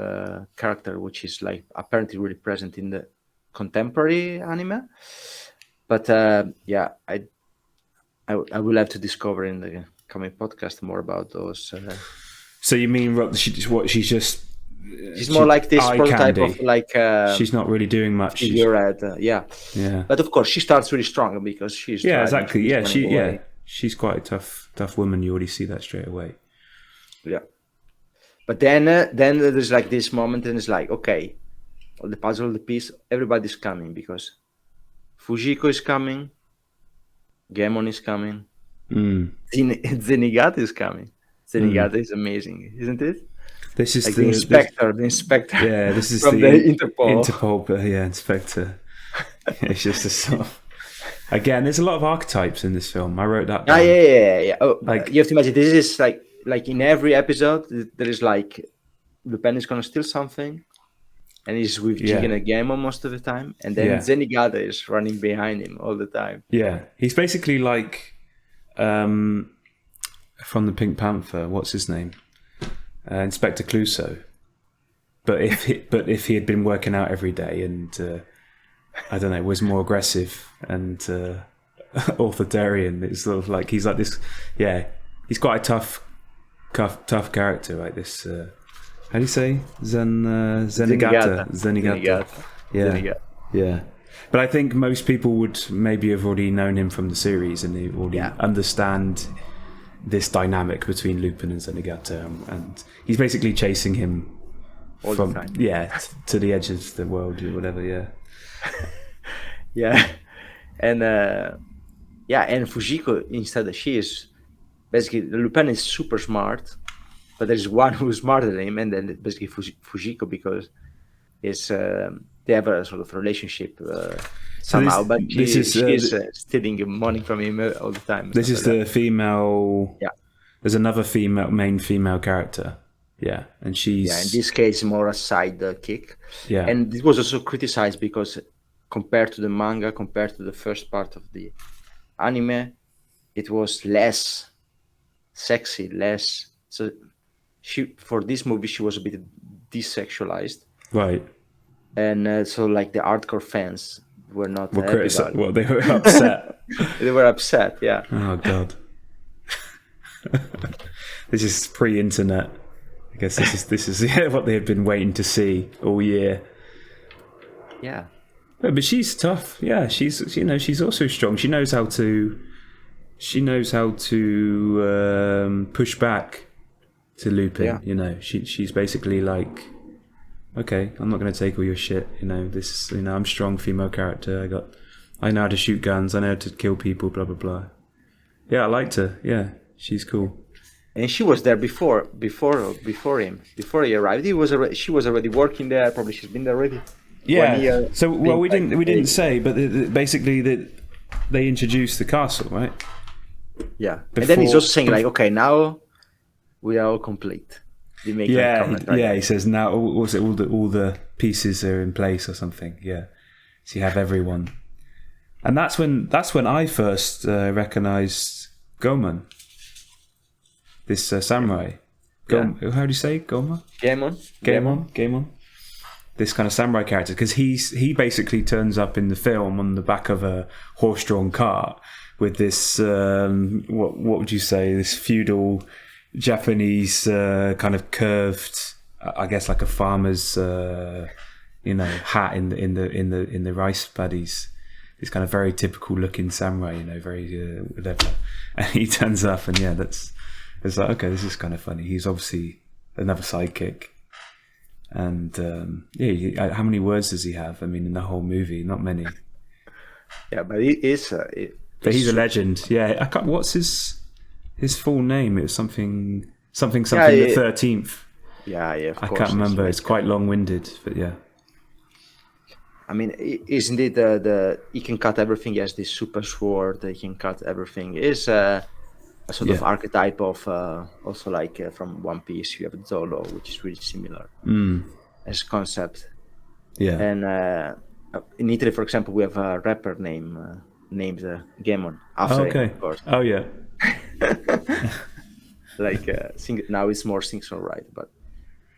character, which is like apparently really present in the contemporary anime. But I will have to discover in the coming podcast more about those. So you mean she's just? She's more like this prototype of like. She's not really doing much. Yeah. But of course, she starts really strong because she's. Yeah, exactly. Yeah, she's quite a tough woman. You already see that straight away. Yeah. But then there's like this moment, and it's like, okay, all the puzzle of the piece, everybody's coming because Fujiko is coming, Goemon is coming, Zenigata is coming. Zenigata is amazing, isn't it? This is like the inspector. Yeah, this is from the Interpol. Interpol, but inspector. It's just a sort of. Again, there's a lot of archetypes in this film. I wrote that down. Yeah. Oh, like you have to imagine, this is like in every episode, there is like Lupin is gonna steal something, and he's with Jigen and Goemon most of the time, and then Zenigata is running behind him all the time. Yeah, he's basically like from the Pink Panther. What's his name? Inspector Clouseau. But if he had been working out every day and I don't know, was more aggressive and authoritarian, it's sort of like he's like this. Yeah, he's quite a tough character, like this. How do you say Zenigata? Yeah. But I think most people would maybe have already known him from the series, and they already understand this dynamic between Lupin and Zenigata, and he's basically chasing him all from the time. To the edge of the world or whatever. And Fujiko, instead, she is basically, Lupin is super smart, but there's one who's smarter than him, and then basically Fujiko, because they have a sort of relationship somehow, but she's stealing money from him all the time. This is the female. Yeah. There's another main female character. Yeah, and she's. Yeah, in this case, more a sidekick. Yeah. And it was also criticized because compared to the manga, compared to the first part of the anime, it was less sexy, less. So for this movie, she was a bit desexualized. Right. And so like the hardcore fans were not happy about it. Well, they were upset. They were upset, yeah. Oh god. This is pre-internet. I guess this is what they had been waiting to see all year. Yeah. But she's tough. Yeah, she's also strong. She knows how to push back to Lupin. Yeah. She's basically like, okay, I'm not going to take all your shit. I'm a strong female character. I know how to shoot guns. I know how to kill people. Blah blah blah. Yeah, I liked her. Yeah, she's cool. And she was there before him. Before he arrived, she was already working there. Probably she's been there already. Yeah. 1 year. So we didn't say, but basically they introduced the castle, right? Yeah. And then he's also saying like, okay, now we are all complete. They make Yeah, comment like that. he says now. Was it all the pieces are in place or something? Yeah, so you have everyone, and that's when I first recognized Goemon, this samurai. How do you say Goemon? Goemon. This kind of samurai character, because he basically turns up in the film on the back of a horse-drawn cart with this what would you say, this feudal Japanese kind of curved, I guess like a farmer's hat in the rice paddies. This kind of very typical looking samurai, very whatever. And he turns up, and it's like, okay, this is kind of funny. He's obviously another sidekick. And how many words does he have? I mean, in the whole movie, not many. Yeah, but he is. But he's a legend. Yeah, I can't. What's his full name? It was something the 13th. Yeah, of course. I can't remember. It's quite long-winded, but yeah. I mean, isn't it he can cut everything? He has this super sword. He can cut everything. Is a sort of archetype of also like from One Piece. You have Zolo, which is really similar as concept. Yeah. And in Italy, for example, we have a rapper named Goemon. After him, of course. Oh yeah. Like now it's more singer-songwriter,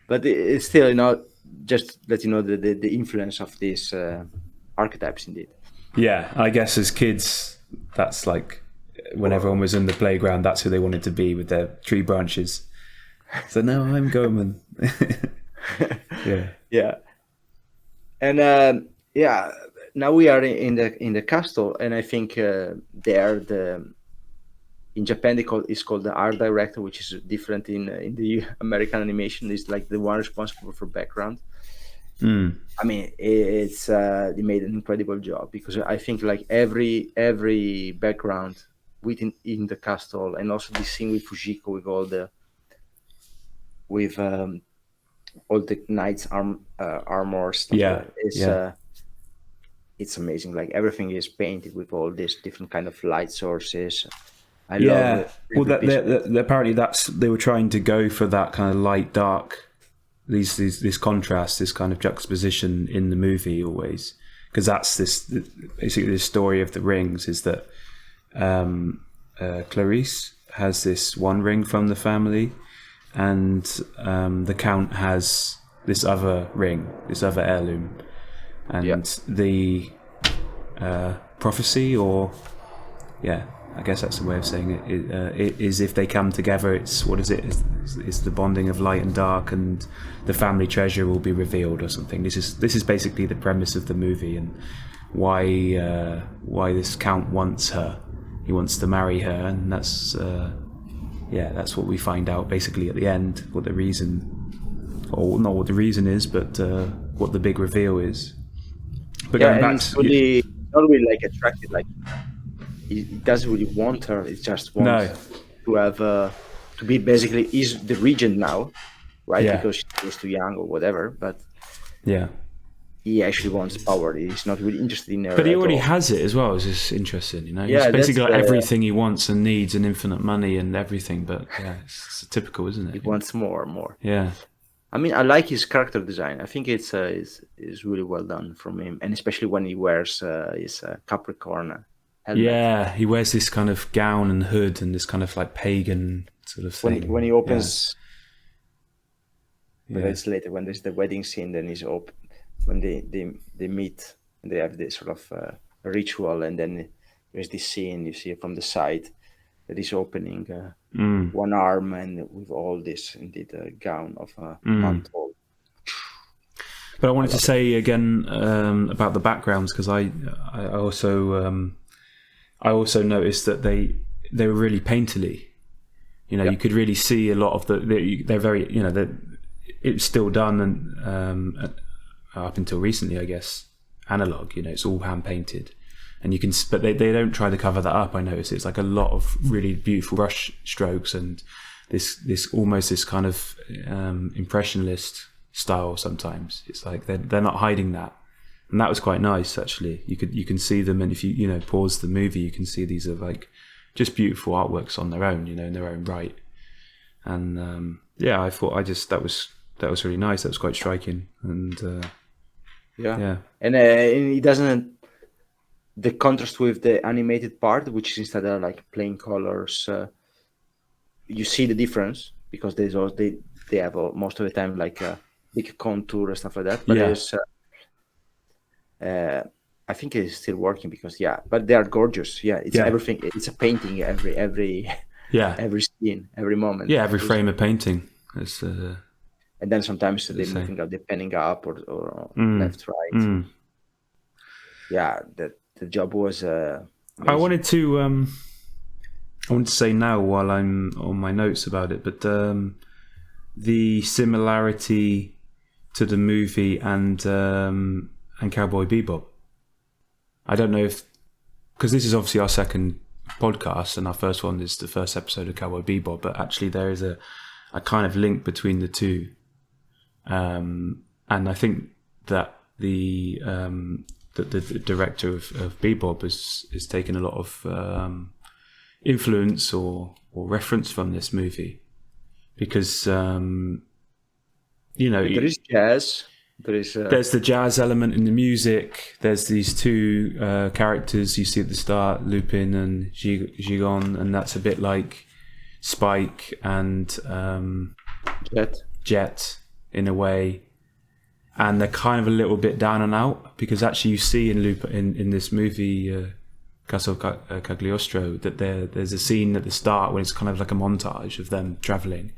but it's still just let you know the influence of these archetypes indeed. Yeah, I guess as kids, that's like when everyone was in the playground, that's who they wanted to be with their tree branches. So now I'm Goemon. Yeah, and now we are in the castle, and I think in Japan it's called the art director, which is different in the American animation. Is like the one responsible for background. I mean, it's they made an incredible job, because I think like every background in the castle, and also the scene with Fujiko with all the knights armor stuff. It's amazing. Like everything is painted with all these different kind of light sources. I love it. Well, apparently they were trying to go for that kind of light dark, this contrast, this kind of juxtaposition in the movie always, because that's basically the story of the rings is that Clarice has this one ring from the family, and the Count has this other ring, this other heirloom, and the prophecy, I guess that's the way of saying it is if they come together, it's it's the bonding of light and dark, and the family treasure will be revealed or something. This is basically the premise of the movie, and why this Count wants her. He wants to marry her, and that's what we find out basically at the end, what the reason, or not what the reason is, but what the big reveal is. But going back to not really like attracted, like he doesn't really want her. He just wants to have to be basically is the regent now, right? Yeah. Because she's too young or whatever. But yeah, he actually wants power. He's not really interested in her. But he already has it as well. It's just interesting, Yeah, he's basically got everything he wants and needs, and infinite money and everything. But it's typical, isn't it? He wants more and more. Yeah. I mean, I like his character design. I think it's really well done from him, and especially when he wears his Capricorn helmet. Yeah, he wears this kind of gown and hood and this kind of like pagan sort of thing. When he opens, but it's later when there's the wedding scene. Then he's open when they meet and they have this sort of ritual, and then there's this scene you see from the side that is opening one arm, and with all this indeed gown of mantle. But I wanted to say again about the backgrounds, because I also noticed that they were really painterly. You could really see a lot of they're very it's still done, and up until recently, I guess, analog. It's all hand painted. And you can, but they don't try to cover that up. I notice it's like a lot of really beautiful brush strokes and this almost this kind of impressionist style. Sometimes it's like they're not hiding that, and that was quite nice actually. You can see them, and if you pause the movie, you can see these are like just beautiful artworks on their own, in their own right. And I thought that was really nice. That was quite striking, and yeah. And it doesn't. The contrast with the animated part, which is instead of like plain colors, you see the difference because they have most of the time like a big contour and stuff like that. But there's, I think it's still working because but they are gorgeous. Yeah, it's everything. It's a painting every every scene, every moment. Yeah, every frame of painting. It's, and then sometimes they're moving up, they're penning up or left, right. Yeah, the job was. I wanted to say now while I'm on my notes about it, but the similarity to the movie and Cowboy Bebop. I don't know if, because this is obviously our second podcast and our first one is the first episode of Cowboy Bebop, but actually there is a kind of link between the two, and I think that the director of Bebop is taken a lot of influence or reference from this movie, because there is jazz. There's the jazz element in the music. There's these two characters you see at the start, Lupin and Jigen, and that's a bit like Spike and Jet in a way. And they're kind of a little bit down and out, because actually you see in this movie, Castle of Cagliostro, that there's a scene at the start when it's kind of like a montage of them travelling.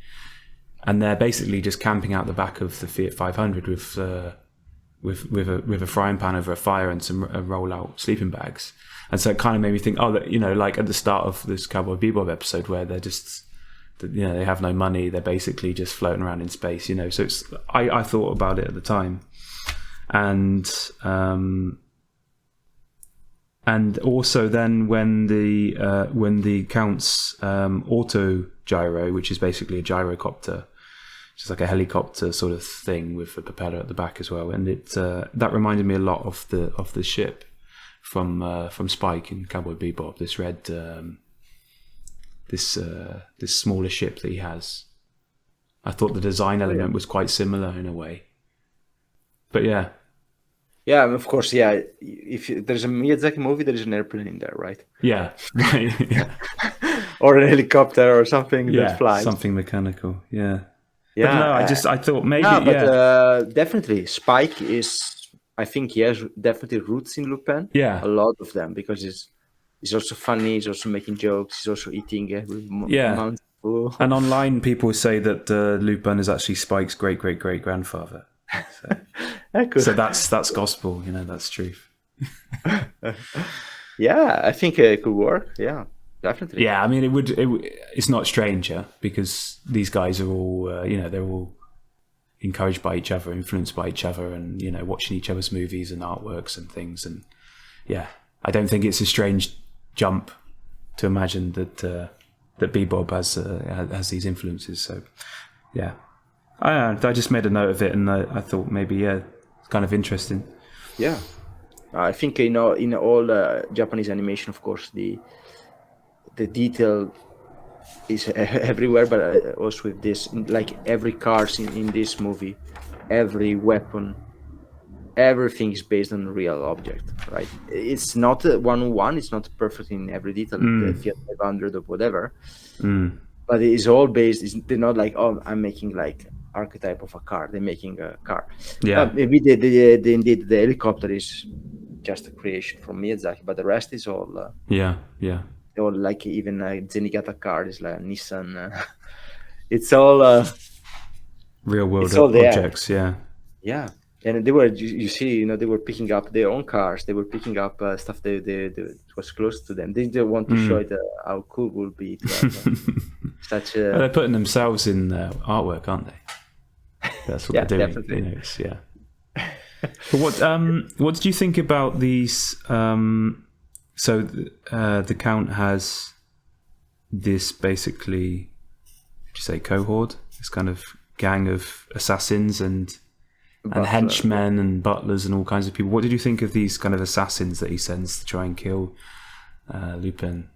And they're basically just camping out the back of the Fiat 500 with a frying pan over a fire and some roll-out sleeping bags. And so it kind of made me think, like at the start of this Cowboy Bebop episode, where they're just, they have no money, they're basically just floating around in space, So it's, I thought about it at the time, and also then when the Count's auto gyro, which is basically a gyrocopter, just like a helicopter sort of thing with a propeller at the back as well, and it that reminded me a lot of the ship from Spike in Cowboy Bebop. This red, this smaller ship that he has. I thought the design element was quite similar in a way, but yeah, of course, If there's a Miyazaki movie, there is an airplane in there, right? Yeah, or a helicopter or something that flies, something mechanical. Yeah. Yeah, but no, I thought maybe. Definitely, Spike is. I think he has definitely roots in Lupin. Yeah, a lot of them, because he's also funny. He's also making jokes. He's also eating mouthful. And online, people say that Lupin is actually Spike's great grandfather. So that's gospel. That's truth. Yeah, I think it could work. Yeah. Definitely. Yeah, I mean, it's not strange, because these guys are all, they're all encouraged by each other, influenced by each other, and watching each other's movies and artworks and things. And I don't think it's a strange jump to imagine that Bebop has these influences. So I just made a note of it, and I thought maybe it's kind of interesting. Yeah, I think in all Japanese animation, of course, the detail is everywhere, but also with this, like every car in this movie, every weapon, everything is based on a real object, right? It's not 101, it's not perfect in every detail, the Fiat 500 or whatever, but it is all based. They're not like, I'm making like archetype of a car. They're making a car. Yeah, maybe indeed the helicopter is just a creation from Miyazaki, but the rest is all. Or like even a Zenigata car is like a Nissan. It's all real world objects. Yeah, and they were, you see, they were picking up their own cars. They were picking up stuff that was close to them. They didn't want to show it how cool it would be to have such a. Well, they're putting themselves in artwork, aren't they? That's what they're doing. Definitely. But what did you think about these? So the Count has this basically, would you say, cohort, this kind of gang of assassins and henchmen and butlers and all kinds of people. What did you think of these kind of assassins that he sends to try and kill Lupin?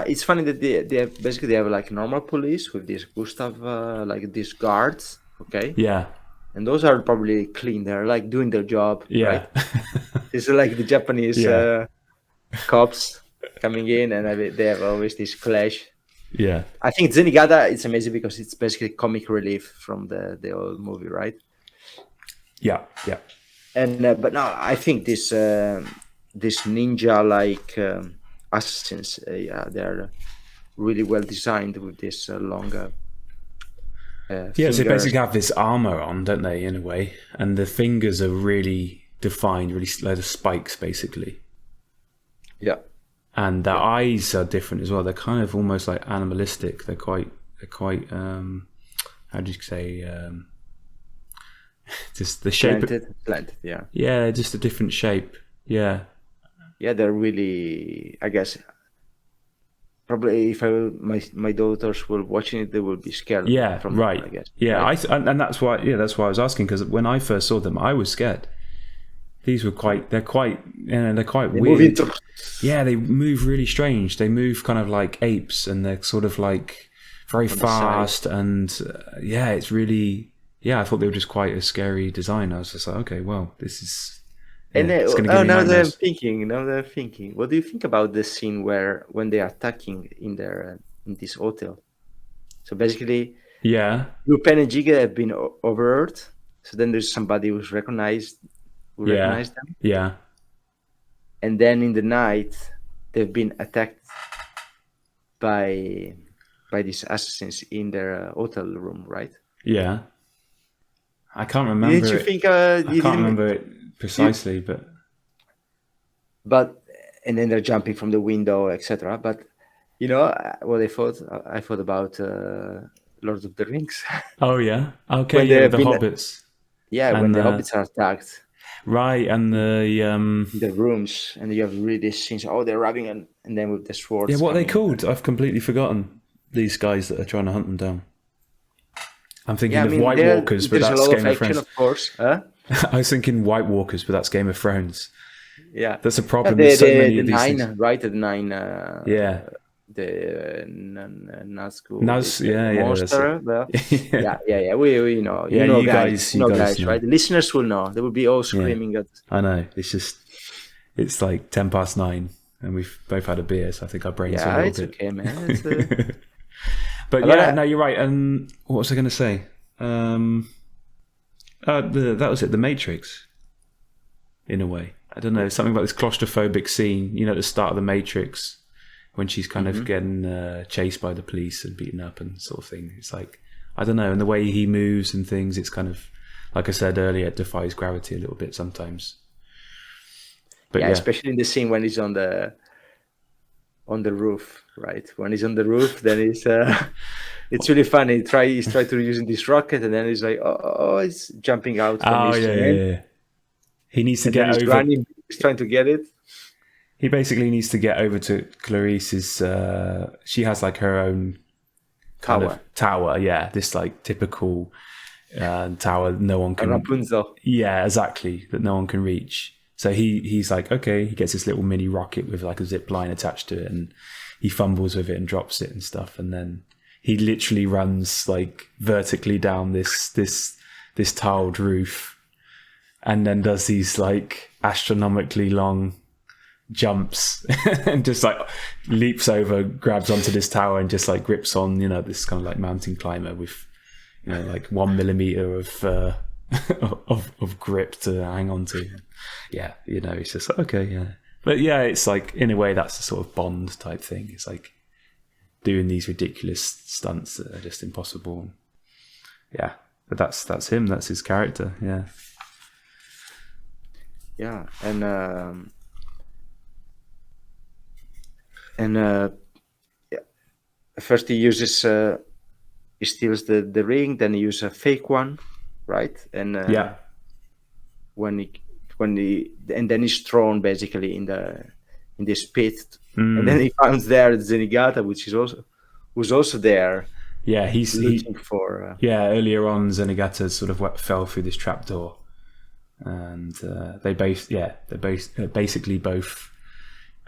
It's funny that they have like normal police with this Gustav, like these guards, okay? Yeah. And those are probably clean. They're like doing their job, Yeah. right? It's like the Japanese Yeah. cops coming in, and they have always this clash. Yeah. I think Zenigata, it's amazing because it's basically comic relief from the old movie, right? Yeah. Yeah. And but no, I think this ninja like assassins, they're really well designed with this longer. Yeah, so they basically have this armor on, don't they, in a way? And the fingers are really defined, really like the spikes, basically. Yeah. And their eyes are different as well. They're kind of almost like animalistic. They're quite how do you say, just the shape. Planted, yeah. Yeah, just a different shape. Yeah. Yeah, they're really, I guess, probably if my daughters were watching it, they will be scared. Yeah, from right. them, I guess. Yeah, right? And that's why I was asking, because when I first saw them, I was scared. These were they're quite weird. Yeah, they move really strange. They move kind of like apes, and they're sort of like very fast, and it's really, I thought they were just quite a scary design. I was just like, okay, well, this is. Yeah, and now they're thinking. What do you think about the scene when they are attacking in this hotel? So basically, Lupin and Jigen have been overheard. So then there's somebody who's recognized them. Yeah. And then in the night, they've been attacked by these assassins in their hotel room, right? Yeah. I can't remember. Didn't you think? I can't remember it precisely, but and then they're jumping from the window, etc. But you know what I thought? I thought about Lord of the Rings. Oh yeah, okay. The hobbits. Yeah, when the hobbits are attacked. Right, and the rooms, and you have really these scenes. Oh, they're rubbing, and then with the swords. Yeah, what are they called? I've completely forgotten. These guys that are trying to hunt them down. I'm thinking of White Walkers, but that's Game of Thrones. Of course. Huh? I was thinking White Walkers, but that's Game of Thrones. Yeah, that's a problem. There's so many of these nine, things. Right? The nine. Yeah. The Nazgul. Monster. Yeah. We know. Yeah, you guys know. Right? The listeners will know. They will be all screaming at. I know. It's like 9:10, and we've both had a beer, so I think our brains are a little bit. Okay, man. But no, you're right. And what was I going to say? That was it. The Matrix. In a way, I don't know, something about this claustrophobic scene. You know, at the start of the Matrix. When she's kind of getting chased by the police and beaten up and sort of thing. It's like, I don't know, and the way he moves and things, it's kind of, like I said earlier, it defies gravity a little bit sometimes. But especially in the scene when he's on the roof, right? When he's on the roof, then he's it's really funny. He's trying to using this rocket, and then he's like, he's jumping out from his train. He needs to get over. Running, he's trying to get it. He basically needs to get over to Clarice's. She has like her own kind of tower. Yeah, this like typical tower no one can. Rapunzel. Yeah, exactly, that no one can reach. So he's like, okay, he gets this little mini rocket with like a zip line attached to it, and he fumbles with it and drops it and stuff, and then he literally runs like vertically down this tiled roof, and then does these like astronomically long jumps and just like leaps over, grabs onto this tower, and just like grips on, this kind of like mountain climber with, like 1 millimeter of grip to hang on to. Yeah, it's just okay, yeah. But yeah, it's like in a way that's the sort of Bond type thing. It's like doing these ridiculous stunts that are just impossible. Yeah, but that's him. That's his character. Yeah. Yeah, and first he uses he steals the ring, then he uses a fake one, right? And and then he's thrown basically in this pit, and then he finds there Zenigata, who's also there. Yeah, he's looking for. Earlier on, Zenigata sort of fell through this trapdoor, and they're basically both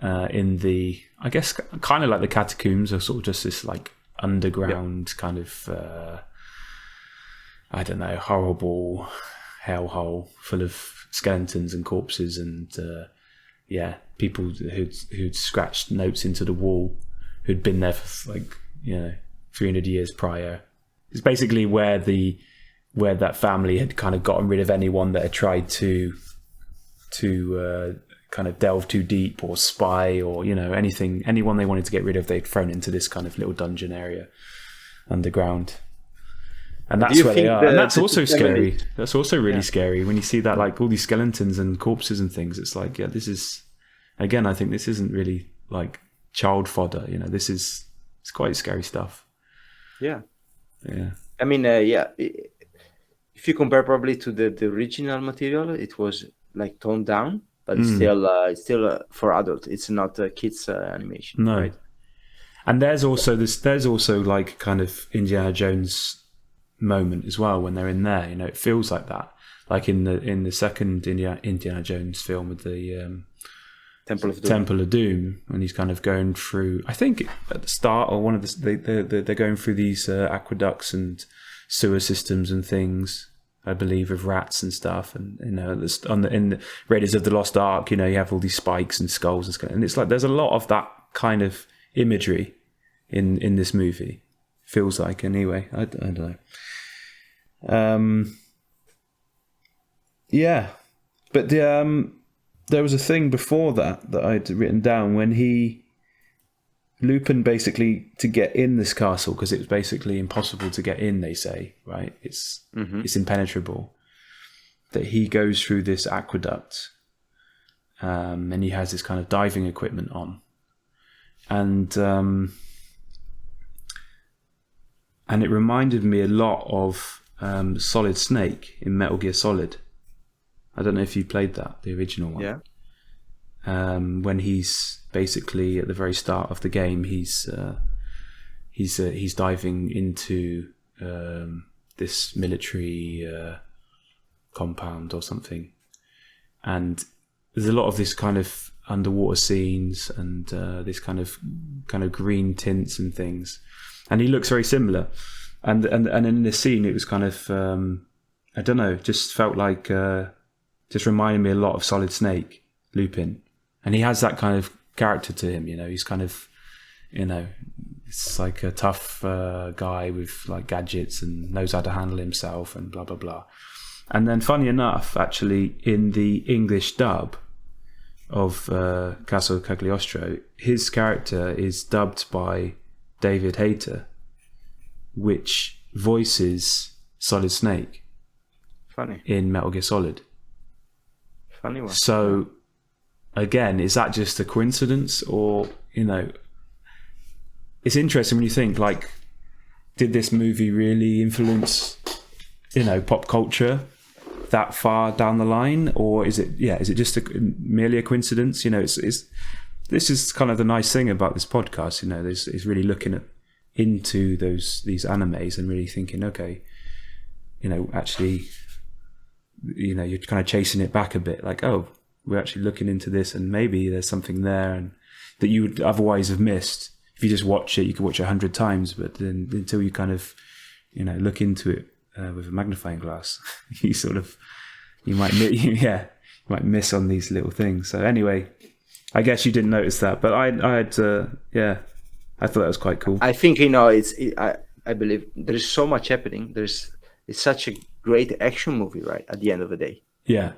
in the, I guess, kind of like the catacombs, or sort of just this like underground kind of, I don't know, horrible hellhole full of skeletons and corpses and people who'd scratched notes into the wall, who'd been there for 300 years prior. It's basically where that family had kind of gotten rid of anyone that had tried to kind of delve too deep or spy or anyone they wanted to get rid of, they'd thrown into this kind of little dungeon area underground. And that's where they are. And that's also scary. That's also really scary when you see that, like all these skeletons and corpses and things. It's like, this is, again, I think this isn't really like child fodder. It's quite scary stuff. Yeah. Yeah. I mean, if you compare probably to the original material, it was like toned down, but it's still for adult. It's not a kids animation. No. Right? And there's also like kind of Indiana Jones moment as well when they're in there. It feels like that, like in the second Indiana Jones film with the Temple of Doom, when he's kind of going through, I think at the start or one of they're going through these aqueducts and sewer systems and things, I believe, of rats and stuff, and in the Raiders of the Lost Ark, you have all these spikes and skulls and stuff, and it's like there's a lot of that kind of imagery in this movie. Feels like, anyway. I don't know. But there was a thing before that I'd written down when Lupin basically, to get in this castle, because it was basically impossible to get in, they say, right? It's impenetrable. That he goes through this aqueduct, and he has this kind of diving equipment on, and it reminded me a lot of Solid Snake in Metal Gear Solid. I don't know if you played that, the original one. Yeah. When he's basically at the very start of the game, he's diving into this military compound or something, and there's a lot of this kind of underwater scenes and this kind of green tints and things, and he looks very similar. And in this scene, it was kind of I don't know, just felt like just reminded me a lot of Solid Snake, Lupin, and he has that kind of character to him. He's kind of, it's like a tough guy with like gadgets and knows how to handle himself and blah blah blah. And then, funny enough, actually, in the English dub of Castle of Cagliostro, his character is dubbed by David Hayter, which voices Solid Snake. Funny. In Metal Gear Solid. Funny one. So, again, is that just a coincidence, or it's interesting when you think, like, did this movie really influence pop culture that far down the line, or is it just merely a coincidence? This is kind of the nice thing about this podcast. Is really looking into these animes and really thinking, okay, actually, you're kind of chasing it back a bit, like, oh, we're actually looking into this, and maybe there's something there and that you would otherwise have missed. If you just watch it, you could watch it 100 times, but then until you kind of look into it with a magnifying glass, you might miss on these little things. So anyway, I guess you didn't notice that, but I thought that was quite cool. I think I believe there is so much happening. It's such a great action movie, right? At the end of the day, yeah.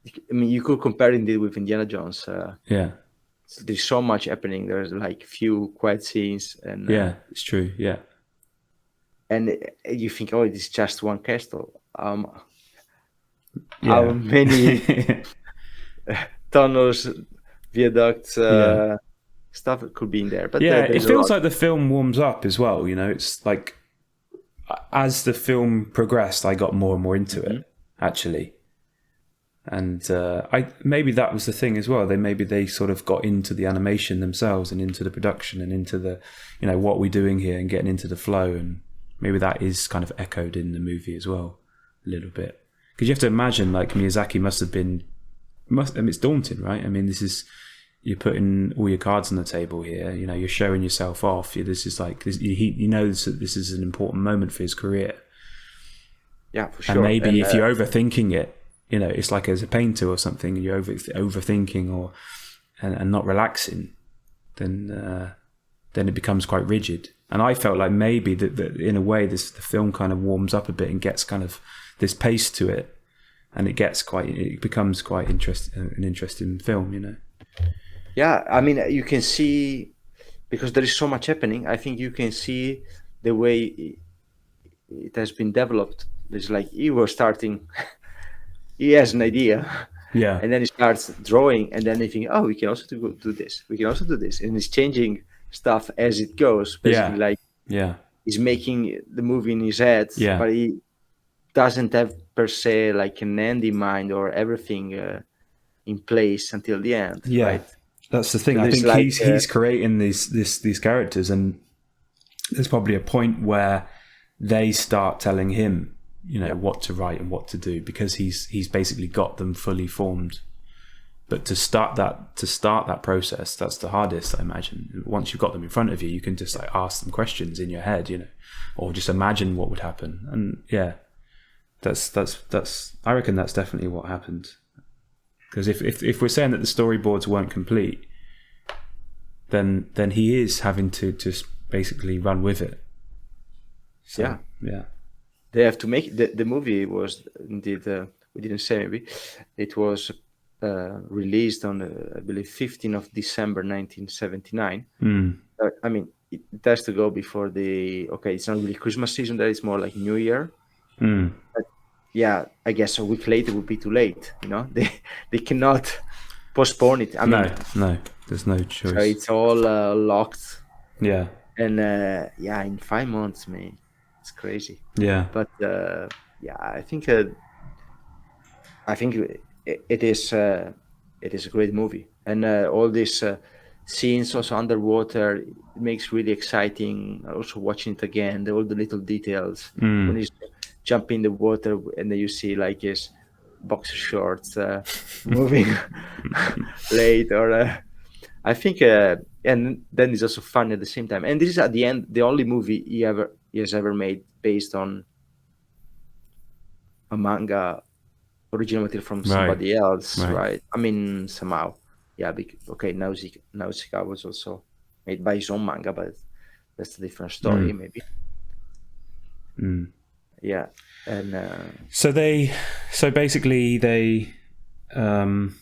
I mean, you could compare it with Indiana Jones. There's so much happening. There's like few quiet scenes, and it's true. Yeah, and you think, oh, it's just one castle. How many tunnels, viaducts, stuff could be in there? But it feels like the film warms up as well. It's like as the film progressed, I got more and more into it, actually. And maybe that was the thing as well. They sort of got into the animation themselves and into the production and into the, what we're doing here and getting into the flow. And maybe that is kind of echoed in the movie as well, a little bit. Because you have to imagine, like, Miyazaki must have been, it's daunting, right? I mean, this is, you're putting all your cards on the table here. You know, you're showing yourself off. This is like this, you know this is an important moment for his career. Yeah, for sure. And maybe if you're overthinking it, you know, it's like as a painter or something, you're overthinking or and not relaxing, then it becomes quite rigid. And I felt like maybe that in a way the film kind of warms up a bit and gets kind of this pace to it, and it becomes quite an interesting film, you know. Yeah, I mean, you can see, because there is so much happening, I think you can see the way it has been developed. It's like he has an idea, Yeah, and then he starts drawing, and then they think, oh, we can also do this, we can also do this, and he's changing stuff as it goes. Basically, like he's making the movie in his head, but he doesn't have per se like an end in mind or everything in place until the end. Yeah, right? That's the thing. So I think like, he's creating these characters, and there's probably a point where they start telling him, you know, what to write and what to do, because he's basically got them fully formed. But to start that process, that's the hardest, I imagine. Once you've got them in front of you, you can just like ask them questions in your head, you know, or just imagine what would happen. And yeah, that's I reckon that's definitely what happened. Because if we're saying that the storyboards weren't complete, then he is having to just basically run with it. So, yeah. They have to make the movie was indeed we didn't say, maybe it was released on I believe 15th of December 1979. I mean, it has to go before it's not really Christmas season, that it's more like New Year. But yeah, I guess a week later would be too late, you know. They cannot postpone it. I mean, no, there's no choice. So it's all locked. Yeah. And in 5 months, man, it's crazy. Yeah. But I think it is a great movie, and all these scenes also underwater, it makes really exciting. Also watching it again, all the little details when he's jumping in the water, and then you see like his boxer shorts moving late, or I think, and then it's also fun at the same time. And this is at the end the only movie he has ever made based on a manga original material from somebody else, right? I mean, somehow, Nausicaa was also made by his own manga, but that's a different story, maybe. Yeah, and so basically they then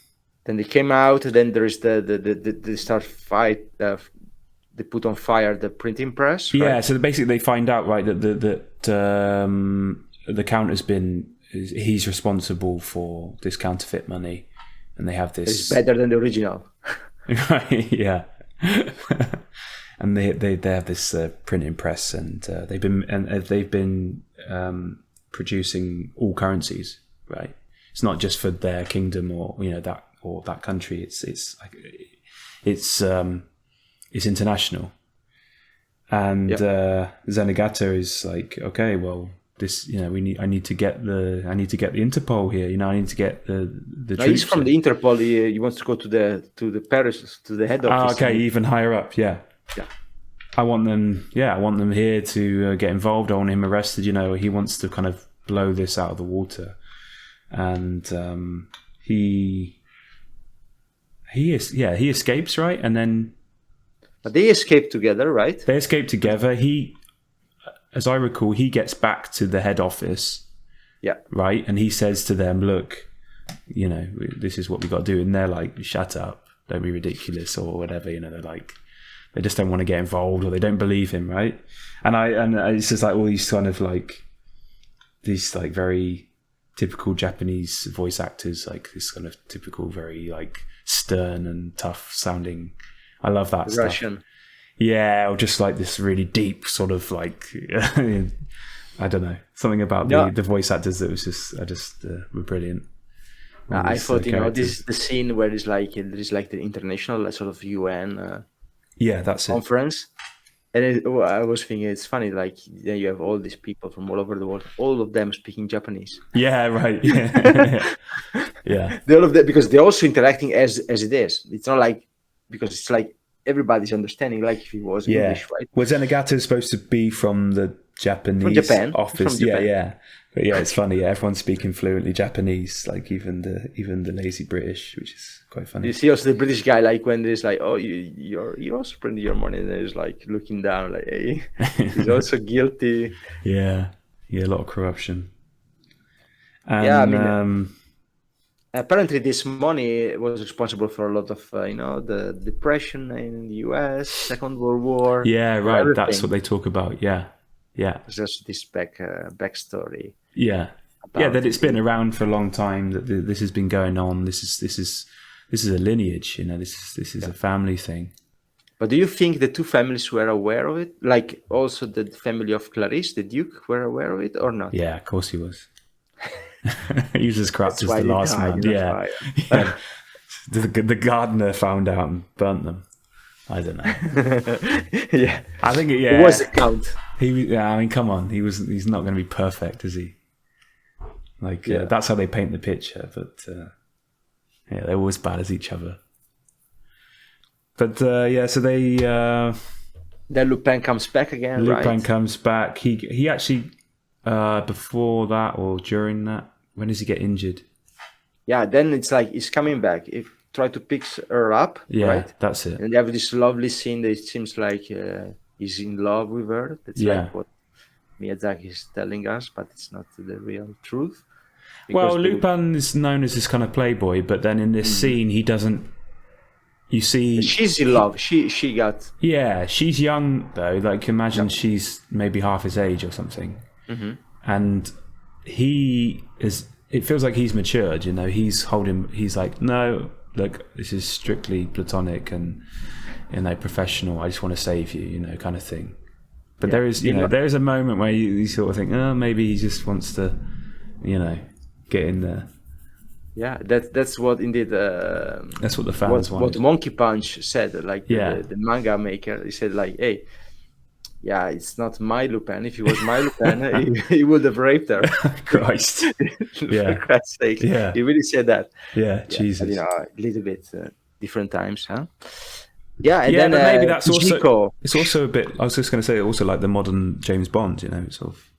they came out. Then there is the start fight. They put on fire the printing press. Right? Yeah, so basically they find out, right, that the count he's responsible for this counterfeit money, and they have this. It's better than the original. Right. Yeah. And they have this printing press, and they've been producing all currencies, right? It's not just for their kingdom or that country. It's international. And Zenigata is like, okay, well, this, you know, I need to get the Interpol here. You know, I need to get the troops. He's from the Interpol. He wants to go to the Paris, to the head office. Okay, even higher up. Yeah. I want them here to get involved. I want him arrested. You know, he wants to kind of blow this out of the water, and he escapes, right? And then they escape together, right? They escape together. He, as I recall, he gets back to the head office. Yeah. Right, and he says to them, "Look, you know, this is what we got to do," and they're like, "Shut up! Don't be ridiculous," or whatever. You know, they're like, they just don't want to get involved, or they don't believe him, right? And it's just like all these kind of like these like very typical Japanese voice actors, like this kind of typical, very like stern and tough sounding. I love that Russian stuff. Yeah, or just like this really deep sort of like I don't know, something about the voice actors that was just were brilliant. I thought this is the scene where there is like the international sort of UN that's conference, and I was thinking it's funny, like then you have all these people from all over the world, all of them speaking Japanese. Yeah, right. Yeah. All of that, because they're also interacting as it is. It's not like because it's like everybody's understanding, like if he was English, right? Well, Zenigata is supposed to be from the Japanese office. From Japan. Yeah. But yeah, it's funny. Yeah, everyone's speaking fluently Japanese, like even the lazy British, which is quite funny. You see also the British guy, like when there's like, oh, you're also spending your money, and there's like looking down, like, hey, he's also guilty. Yeah, a lot of corruption. And, yeah, I mean, apparently this money was responsible for a lot of, the depression in the US, Second World War. Yeah, right. Everything. That's what they talk about. Yeah. There's just this backstory. Yeah, that it's been around for a long time. That this has been going on. This is a lineage. This is a family thing. But do you think the two families were aware of it? Like also the family of Clarice, the Duke, were aware of it or not? Yeah, of course he was. He was as corrupt as the last man. Yeah. The gardener found out and burnt them. I don't know. Yeah, I think it was the count. I mean, come on. He's not going to be perfect, is he? Like that's how they paint the picture. But they're always bad as each other. But so they. Then Lupin comes back again. Lupin comes back. He actually before that or during that. When does he get injured? Yeah, then it's like he's coming back. He try to pick her up. Yeah, right? That's it. And they have this lovely scene that it seems like he's in love with her. That's like what Miyazaki is telling us, but it's not the real truth. Well, Lupin is known as this kind of playboy, but then in this scene, he doesn't. You see, she's in love. She got. Yeah, she's young though. Like imagine she's maybe half his age or something, and he is. It feels like he's matured. He's like, no, look, this is strictly platonic and professional. I just want to save you, kind of thing. But there is, there is a moment where you sort of think, oh, maybe he just wants to, get in there. Yeah, that's what indeed. That's what the fans want. What Monkey Punch said, like the manga maker, he said, like, hey, yeah, it's not my Lupin. If it was my Lupin, he would have raped her. Christ. For Christ's sake. Yeah. He really said that. Yeah, Jesus. But, a little bit different times, huh? Yeah, and then but maybe that's Fujiko. Also. It's also a bit. I was just going to say, also like the modern James Bond. It sort of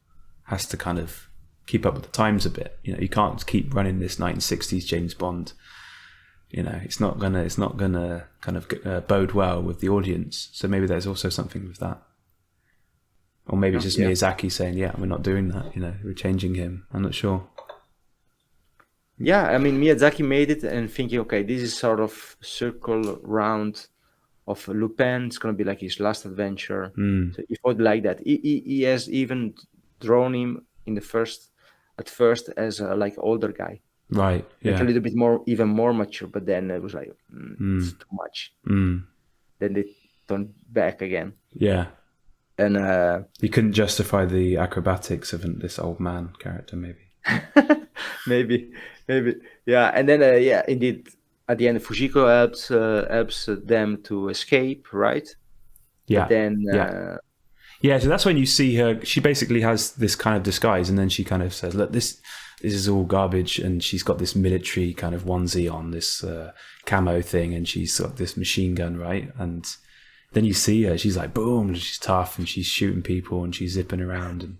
has to kind of keep up with the times a bit. You can't keep running this 1960s James Bond. It's not gonna kind of bode well with the audience. So maybe there's also something with that. Or maybe it's just Miyazaki saying, yeah, we're not doing that. We're changing him. I'm not sure. Yeah, I mean, Miyazaki made it and thinking, okay, this is sort of circle round of Lupin. It's going to be like his last adventure. So he thought like that. He has even drawn him at first as a like older guy. Right. Yeah. Like a little bit more, even more mature. But then it was like, it's too much. Then they turned back again. Yeah. And you couldn't justify the acrobatics of this old man character, maybe. maybe, yeah. And then, indeed, at the end, Fujiko helps them to escape, right? Yeah. But then, so that's when you see her. She basically has this kind of disguise, and then she kind of says, "Look, this is all garbage." And she's got this military kind of onesie on, this camo thing, and she's got this machine gun, right? And then you see her, she's like, boom, and she's tough, and she's shooting people, and she's zipping around, and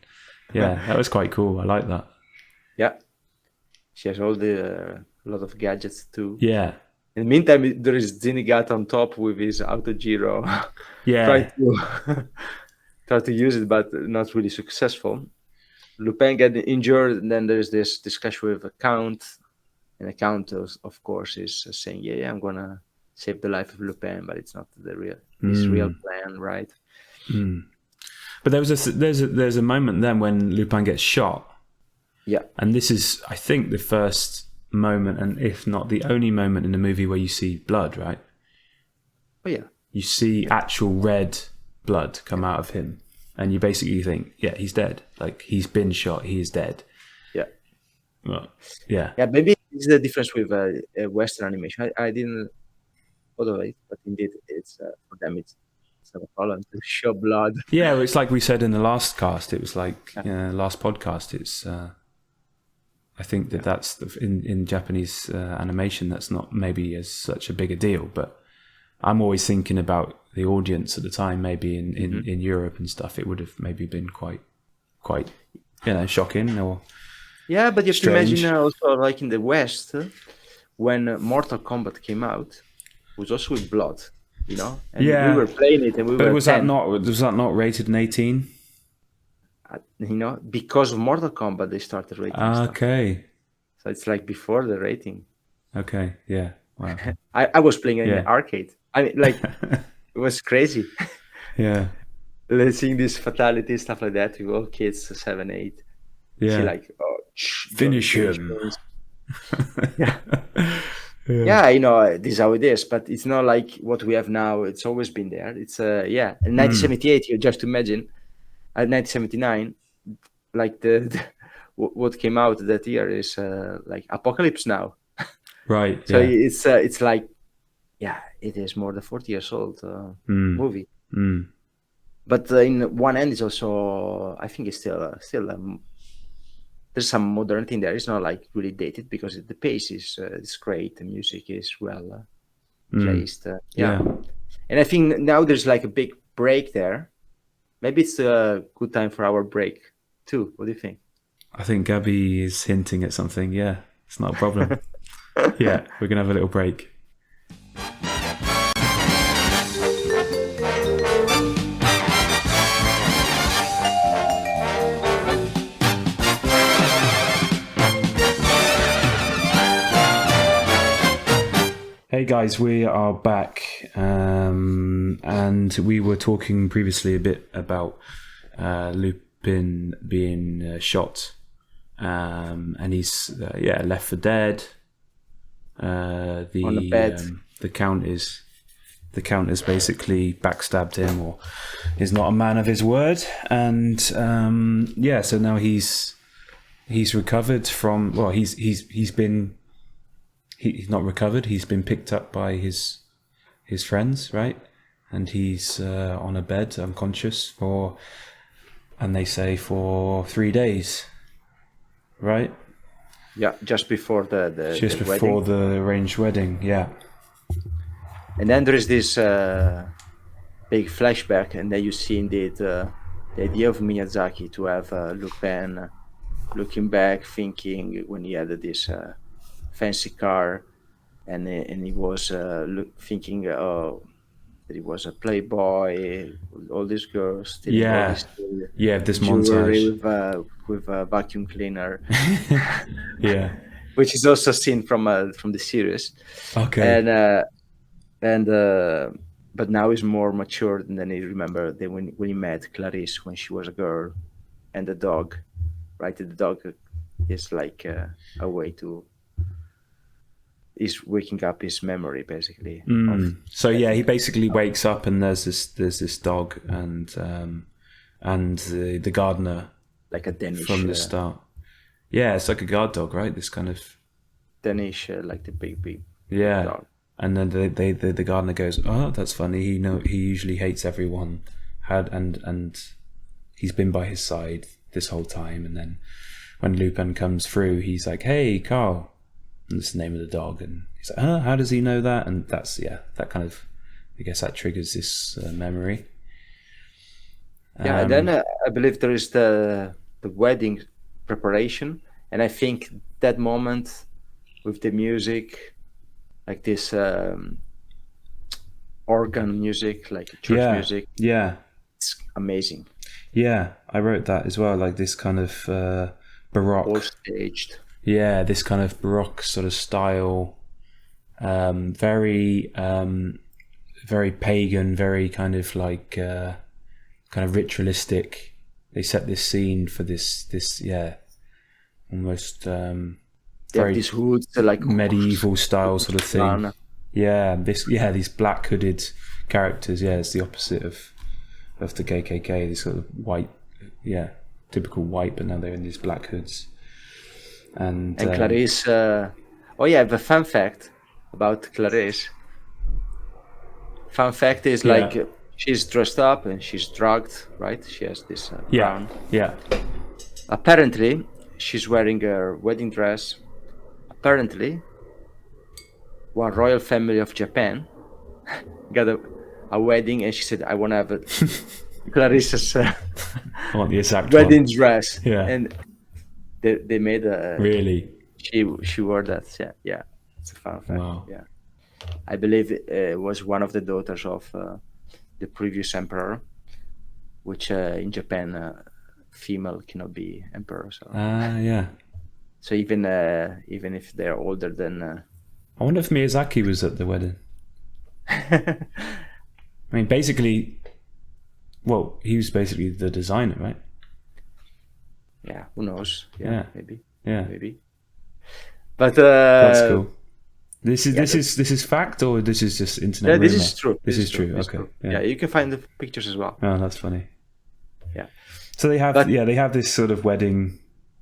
that was quite cool. I like that. Yeah, she has all a lot of gadgets too. Yeah. In the meantime, there is Zenigata on top with his autogyro. Yeah. Try to use it, but not really successful. Lupin get injured, and then there's this discussion with a count, and the count, of course, is saying, "Yeah, I'm gonna save the life of Lupin," but it's not his real plan, right? But there's a moment then when Lupin gets shot. Yeah, and this is, I think, the first moment, and if not the only moment in the movie where you see blood, right? Oh yeah, you see actual red blood come out of him, and you basically think, yeah, he's dead. Like, he's been shot, he is dead. Yeah. Well, yeah. Yeah, maybe it's the difference with Western animation. I didn't follow it, but indeed, it's for them, it's not a problem to show blood. Yeah, well, it's like we said in the last cast. It was like last podcast. It's I think that's in Japanese animation. That's not maybe as such a big a deal, but I'm always thinking about the audience at the time. Maybe in Europe and stuff, it would have maybe been quite shocking or but you have to strange. imagine also like in the West when Mortal Kombat came out, it was also with blood, and we were playing it and we but were was 10. was that not rated an 18? Because of Mortal Kombat they started rating stuff. Okay. So it's like before the rating. Okay. Yeah. Wow. I was playing in the arcade. I mean, like, it was crazy. Yeah. Seeing this fatality, stuff like that. You all kids, 7, 8. Yeah. See, like, finish him. Yeah, this is how it is. But it's not like what we have now. It's always been there. It's, in 1978, you just imagine, at 1979, like, what came out that year is, like, Apocalypse Now. Right. So it's like, it is more than 40 years old movie. But in one end, it's also, I think it's still there's some modernity in there. It's not like really dated because the pace is great. The music is well placed. And I think now there's like a big break there. Maybe it's a good time for our break too. What do you think? I think Gabby is hinting at something. Yeah, it's not a problem. Yeah, we're going to have a little break. Hey guys, we are back, and we were talking previously a bit about Lupin being shot, and he's left for dead. On the bed. The count has basically backstabbed him, or is not a man of his word, and so now he's recovered from. Well, he's not recovered. He's been picked up by his friends, right? And he's on a bed, unconscious and they say for 3 days, right? Yeah, just before the before wedding. the arranged wedding, yeah. And then there is this big flashback, and then you see indeed the idea of Miyazaki to have Lupin looking back, thinking when he had this fancy car, and he was thinking that he was a playboy, all these girls, this montage with a vacuum cleaner, yeah, which is also seen from the series. Okay, and but now he's more mature than he remembered when he met Clarice when she was a girl, and the dog, right? The dog is like a way to. Is waking up his memory basically. So he basically wakes up and there's this dog and the gardener, like a Danish from the start. Yeah, it's like a guard dog, right? This kind of Danish, like the big dog. And then the gardener goes, "Oh, that's funny. He usually hates everyone, and he's been by his side this whole time. And then when Lupin comes through, he's like, 'Hey, Carl.' And that's the name of the dog, and he's like, how does he know that? And that's that kind of, I guess that triggers this memory. And then I believe there is the wedding preparation, and I think that moment with the music, like this organ music, like church music, it's amazing. Yeah, I wrote that as well, like this kind of baroque, all staged. Yeah, this kind of baroque sort of style, very pagan, very kind of like kind of ritualistic. They set this scene for this almost very these hoods, like medieval style sort of thing. These black hooded characters. Yeah, it's the opposite of the KKK. This sort of white, typical white, but now they're in these black hoods. And Clarice, the fun fact about Clarice. Fun fact is like she's dressed up and she's drugged, right? She has this crown. Yeah. Apparently, she's wearing her wedding dress. Apparently, one royal family of Japan got a wedding, and she said, "I want to have a Clarissa's I want the exact wedding one. dress." Yeah. And they made a. Really? She wore that. Yeah, yeah. It's a fun fact. Wow. Yeah, I believe it was one of the daughters of the previous emperor, which in Japan, female cannot be emperor. So. Yeah. So even if they're older than. I wonder if Miyazaki was at the wedding. I mean, basically, well, he was basically the designer, right? Yeah, who knows? Yeah. Maybe. Yeah. Maybe. But that's cool. This is fact, or this is just internet rumor? This is true. This is true. It's okay. true. Yeah. Yeah, you can find the pictures as well. Oh, that's funny. Yeah. So they have this sort of wedding,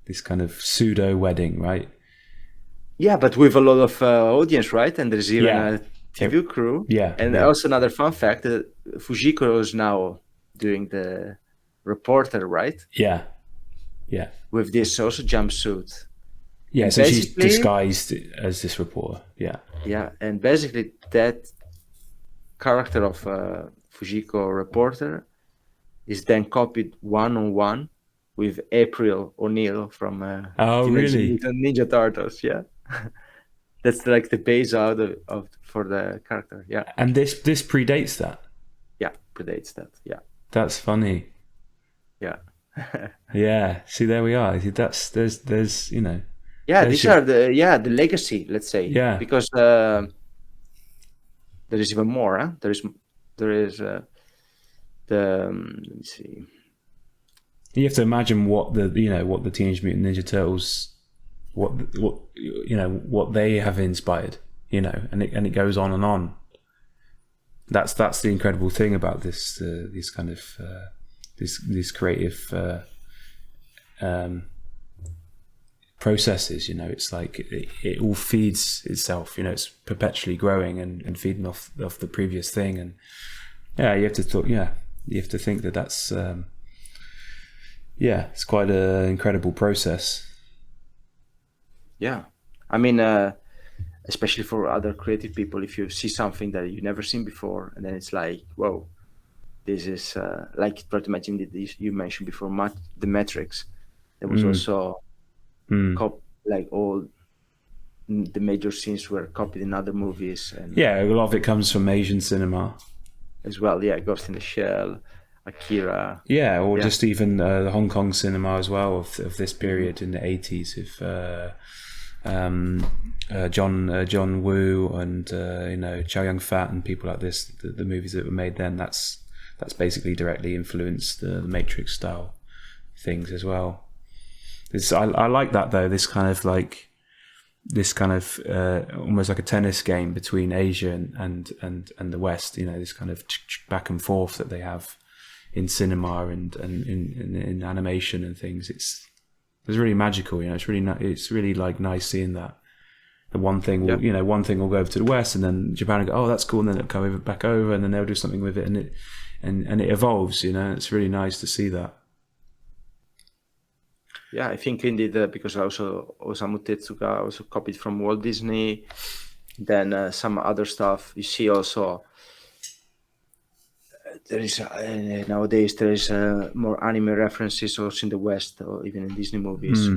this kind of pseudo wedding, right? Yeah, but with a lot of audience, right? And there's even a TV crew. Yeah. And also another fun fact: Fujiko is now doing the reporter, right? Yeah. Yeah. With this also jumpsuit. Yeah, so she's disguised as this reporter. Yeah. Yeah, and basically that character of Fujiko reporter is then copied one-on-one with April O'Neil from Teenage Mutant Ninja Turtles. Yeah, that's like the base out of for the character. Yeah, and this predates that. Yeah, predates that. Yeah, that's funny. Yeah. Yeah. See, there we are. There's you know. Yeah, these are the legacy, let's say. Yeah. Because there is even more. Huh? There is let me see. You have to imagine what the Teenage Mutant Ninja Turtles, what they have inspired, and it goes on and on. That's the incredible thing about this kind of these creative processes. It's like it all feeds itself. It's perpetually growing and feeding off the previous thing. And you have to think that's it's quite an incredible process. Yeah, I mean, especially for other creative people, if you see something that you've never seen before, and then it's like, whoa, this is like try to imagine that you mentioned before, the Matrix. There was also like all the major scenes were copied in other movies, and a lot of it comes from Asian cinema as well. Yeah, Ghost in the Shell, Akira. Just even the Hong Kong cinema as well of this period in the 80s. If John Woo and Chow Yun-fat and people like this, the movies that were made then, that's basically directly influenced the Matrix style things as well. I like that though. This kind of almost like a tennis game between Asia and the West. This kind of back and forth that they have in cinema and in animation and things. It's really magical. It's really like nice seeing that. The one thing will one thing will go over to the West, and then Japan will go, oh, that's cool, and then it'll go back over, and then they'll do something with it, and it evolves. It's really nice to see that. Yeah, I think indeed because also Osamu Tezuka also copied from Walt Disney, then some other stuff. You see also there is nowadays there is more anime references also in the West, or even in Disney movies.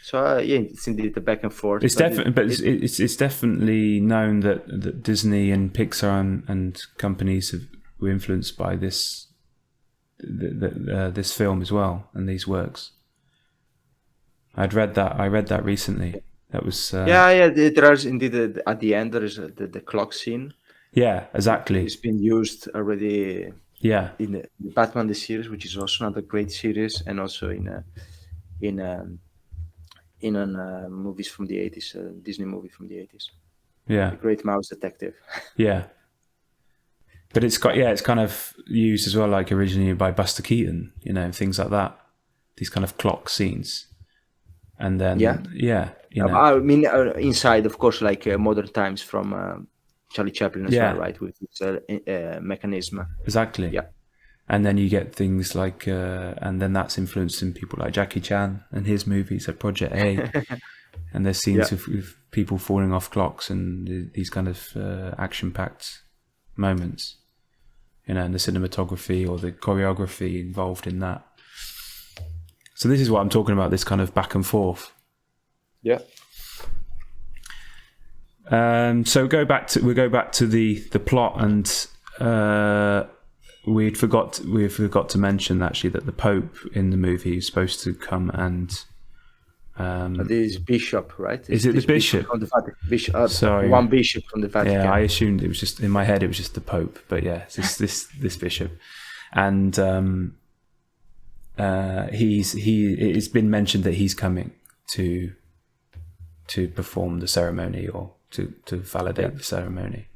It's indeed the back and forth. It's it's definitely known that Disney and Pixar and companies were influenced by this film as well, and these works. I read that recently. That was there is indeed at the end there is the clock scene. Yeah, exactly. It's been used already. Yeah, in the Batman the series, which is also another great series, and also in movies from the 80s, Disney movie from the 80s. Yeah, The Great Mouse Detective. Yeah. But it's kind of used as well, like originally by Buster Keaton, things like that. These kind of clock scenes. And then, I mean, inside, of course, like Modern Times from Charlie Chaplin as well, right? With its mechanism. Exactly. Yeah. And then you get things like, and then that's influencing people like Jackie Chan and his movies, like Project A, and there's scenes of people falling off clocks and these kind of action-packed moments, and the cinematography or the choreography involved in that. So this is what I'm talking about, this kind of back and forth. Yeah. So we'll go back to the plot, and we forgot to mention actually that the Pope in the movie is supposed to come and this is bishop, right? Is it the bishop? From the Vatican. Bishop, Sorry, one bishop from the Vatican. Yeah, I assumed it was just in my head. It was just the Pope, but yeah, it's this bishop, and it's been mentioned that he's coming to perform the ceremony or to validate the ceremony.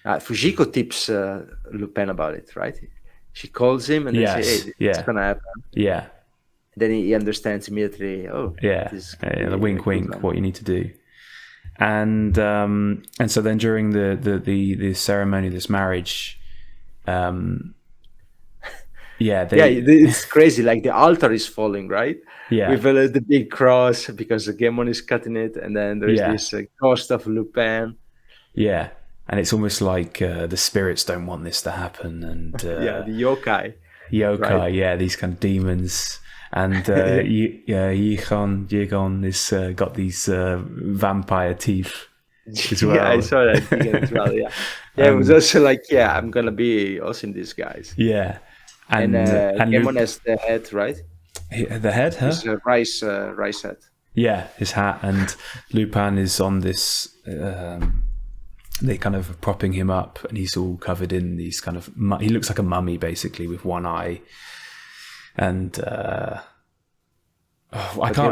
Fujiko tips Lupin about it, right? She calls him and they say, "Hey, it's gonna happen." Yeah. Then he understands immediately. Oh, the wink, wink. What you need to do, and so then during the ceremony, this marriage, it's crazy. Like the altar is falling, right? Yeah, with the big cross because the Goemon is cutting it, and then there's this ghost of Lupin. Yeah, and it's almost like the spirits don't want this to happen, and the yokai, right? These kind of demons. And Jigen is got these vampire teeth as well. Yeah, I saw that Jigen as well. Yeah, it was also like, I'm gonna be also in disguise. Yeah, and Goemon has the head, right? The head, huh? His rice head. Yeah, his hat, and Lupin is on this. They kind of propping him up, and he's all covered in these kind of. He looks like a mummy, basically, with one eye. And in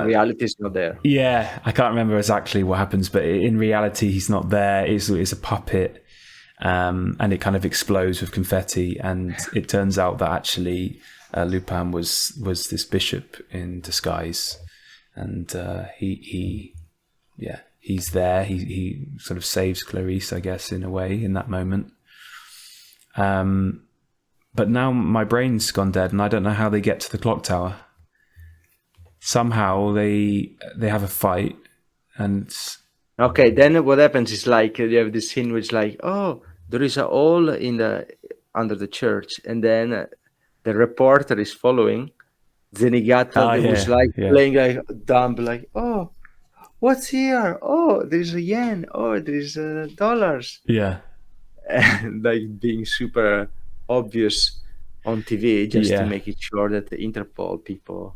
reality, is not there. Yeah, I can't remember exactly what happens, but in reality, he's not there. It's a puppet, and it kind of explodes with confetti. And it turns out that actually Lupin was this bishop in disguise, and he's there. He sort of saves Clarice, I guess, in a way, in that moment. But now my brain's gone dead, and I don't know how they get to the clock tower. Somehow they have a fight, and okay. Then what happens is like you have this scene which like, oh, there is a hole under the church, and then the reporter is following. Zenigata was playing like dumb, like, oh, what's here? Oh, there's a yen. Oh, there's dollars. Yeah, and like being super obvious on TV just to make it sure that the Interpol people.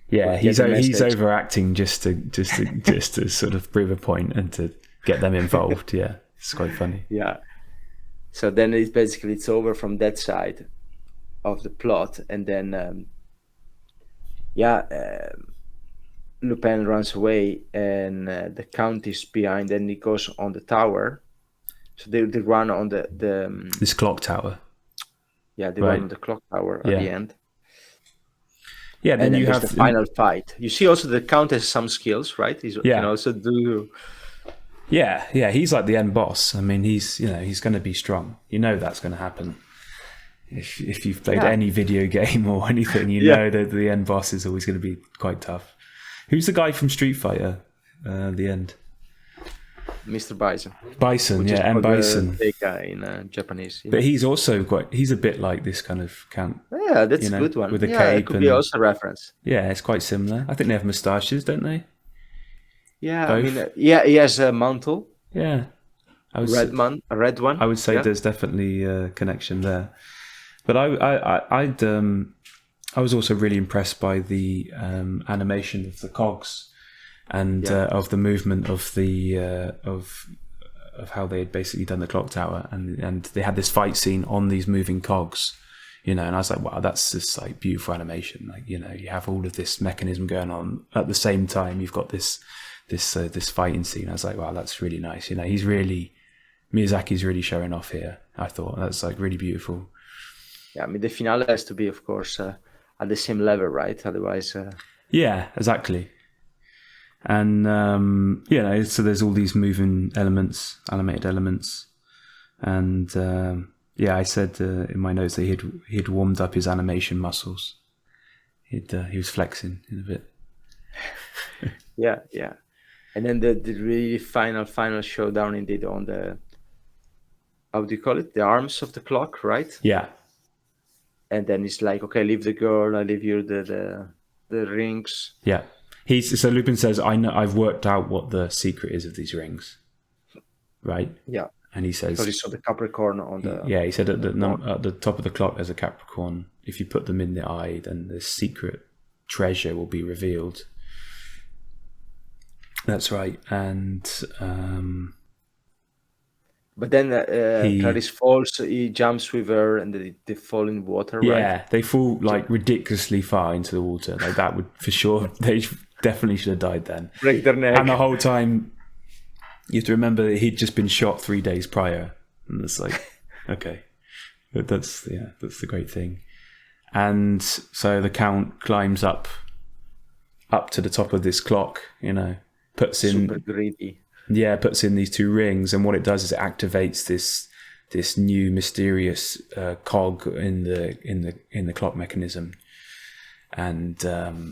Yeah, he's overacting just to sort of prove a point and to get them involved. Yeah, it's quite funny. Yeah. So then it's over from that side of the plot, and then Lupin runs away, and the count is behind, and he goes on the tower. So they run on this clock tower. Yeah, they run on the clock tower at the end. Yeah, then you have the final fight. You see also the Count has some skills, right? He can also do. Yeah, he's like the end boss. I mean, he's going to be strong. You know that's going to happen. If you've played any video game or anything, you know that the end boss is always going to be quite tough. Who's the guy from Street Fighter? The end. Mr. Bison. Bison, M. Bison. Big guy in Japanese. But he's also he's a bit like this kind of Count. Yeah, that's a good one. With a cape. It could be also a reference. Yeah, it's quite similar. I think they have moustaches, don't they? Yeah, both? I mean, he has a mantle. Yeah. A red one. I would say there's definitely a connection there. But I was also really impressed by the animation of the cogs. And of the movement of the of how they had basically done the clock tower, and they had this fight scene on these moving cogs, and I was like, wow, that's just like beautiful animation. Like, you have all of this mechanism going on at the same time. You've got this fighting scene. I was like, wow, that's really nice. Miyazaki's really showing off here. I thought that's like really beautiful. Yeah, I mean the finale has to be, of course, at the same level, right? Otherwise, yeah, exactly. And so there's all these moving elements, animated elements, and I said in my notes that he'd warmed up his animation muscles. He was flexing in a bit. Yeah. And then the really final showdown indeed on the, how do you call it? The arms of the clock, right? Yeah. And then it's like, okay, leave the girl, I leave you the rings. Yeah. So Lupin says, I've worked out what the secret is of these rings. Right? Yeah. And he says, because he saw the Capricorn on the. Yeah, he said at the top of the clock there's a Capricorn. If you put them in the eye, then the secret treasure will be revealed. That's right. And but then Clarice falls, he jumps with her, and they fall in water, right? Yeah, they fall like ridiculously far into the water. Like that would for sure. They definitely should have died then. Break their neck. And the whole time, you have to remember that he'd just been shot 3 days prior, and it's like, okay, that's the great thing. And so the Count climbs up to the top of this clock, puts in super greedy. Yeah, puts in these 2 rings, and what it does is it activates this new mysterious cog in the clock mechanism, and the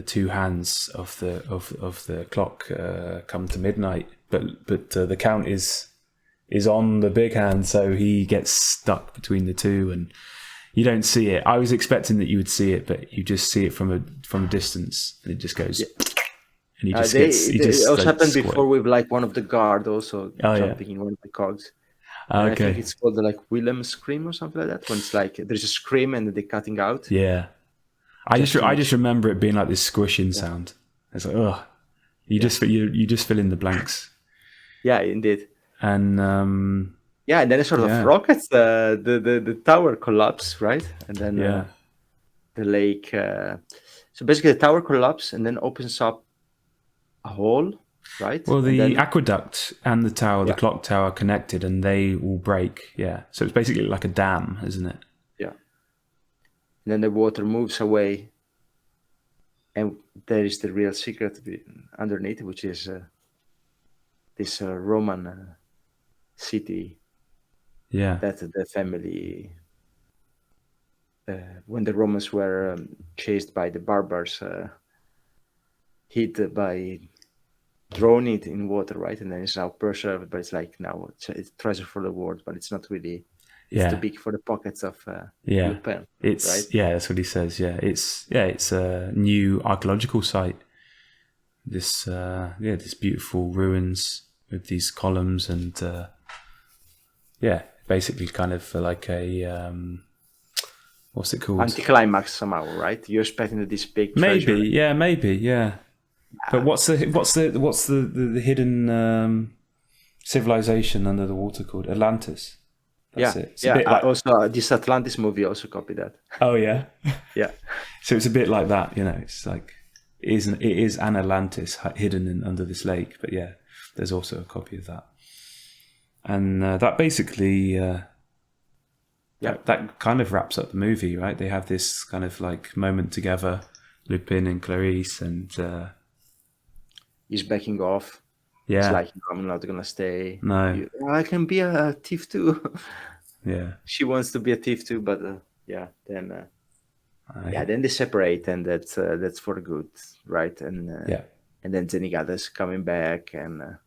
2 hands of the clock come to midnight, but the Count is on the big hand, so he gets stuck between the 2, and you don't see it. I was expecting that you would see it, but you just see it from a distance, and it just goes. Yeah. And he just it also happened before with like one of the guard also jumping in one of the cogs. Okay. I think it's called the like Willem scream or something like that. When it's like there's a scream and they're cutting out. Yeah, I just remember it being like this squishing sound. It's like you just fill in the blanks. Yeah, indeed. And and then it sort of rockets. The tower collapse, right? And then the lake. So basically, the tower collapses and then opens up a hole, right? Well, the aqueduct and the tower, the clock tower, connected, and they will break. Yeah, so it's basically like a dam, isn't it? Yeah. And then the water moves away, and there is the real secret underneath, which is this Roman city. Yeah. That the family, when the Romans were chased by the barbars, hit by thrown it in water, right? And then it's now preserved, but it's like now it's treasure for the world, but it's not really. It's too big for the pockets of Lupin. It's right? Yeah, that's what he says. Yeah, it's a new archaeological site. This beautiful ruins with these columns and basically kind of like a what's it called? Anticlimax somehow, right? You're expecting this big treasure. Maybe. But what's the hidden civilization under the water called? Atlantis. That's it. It's a bit like... Also, this Atlantis movie also copied that. Oh yeah, yeah. So it's a bit like that, It's like it is an Atlantis hidden under this lake, but there's also a copy of that, and that basically that kind of wraps up the movie, right? They have this kind of like moment together, Lupin and Clarice, and he's backing off. Yeah, it's like, I'm not gonna stay. No, I can be a thief too. Yeah, she wants to be a thief too, but then they separate, and that's for good, right? And and then Zenigata's coming back, and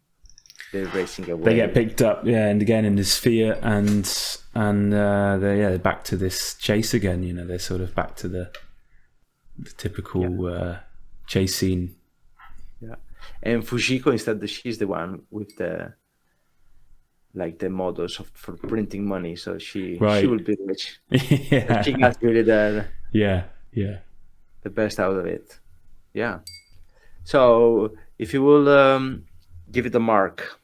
they're racing away. They get picked up, and again in this sphere, and they're back to this chase again. They're sort of back to the typical chase scene. Yeah. And Fujiko, instead, she's the one with the models for printing money, so she will be rich. Yeah. She got really the best out of it. Yeah. So if you will give it a mark.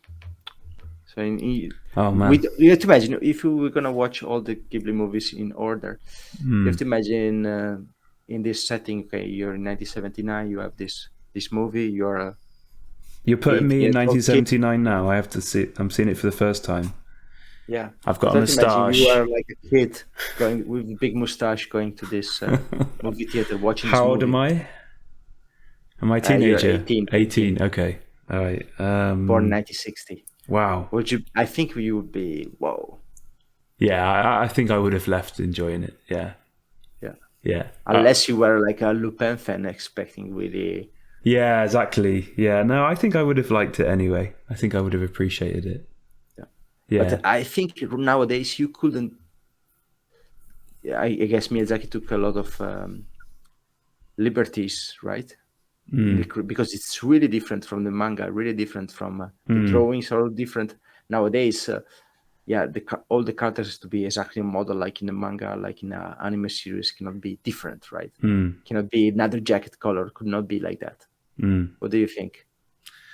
So you have to imagine if you were gonna watch all the Ghibli movies in order. You have to imagine in this setting. Okay, you're in 1979. You have this movie. You're putting me in 1979 now. I have to see it. I'm seeing it for the first time. Yeah, I've got a moustache. You are like a kid going with a big moustache, going to this movie theater watching. How old am I? Am I a teenager? 18. 18. Okay. All right. Born 1960. Wow. I think you would be. Whoa. Yeah, I think I would have left enjoying it. Yeah. Yeah. Yeah. Unless you were like a Lupin fan, expecting really Yeah, exactly. Yeah, no, I think I would have liked it anyway. I think I would have appreciated it. Yeah. But I think nowadays you couldn't. I guess Miyazaki took a lot of liberties, right? Because it's really different from the manga, really different from the drawings are all different nowadays. All the characters has to be exactly modeled like in the manga, like in an anime series, cannot be different, right? Cannot be another jacket color, could not be like that. What do you think?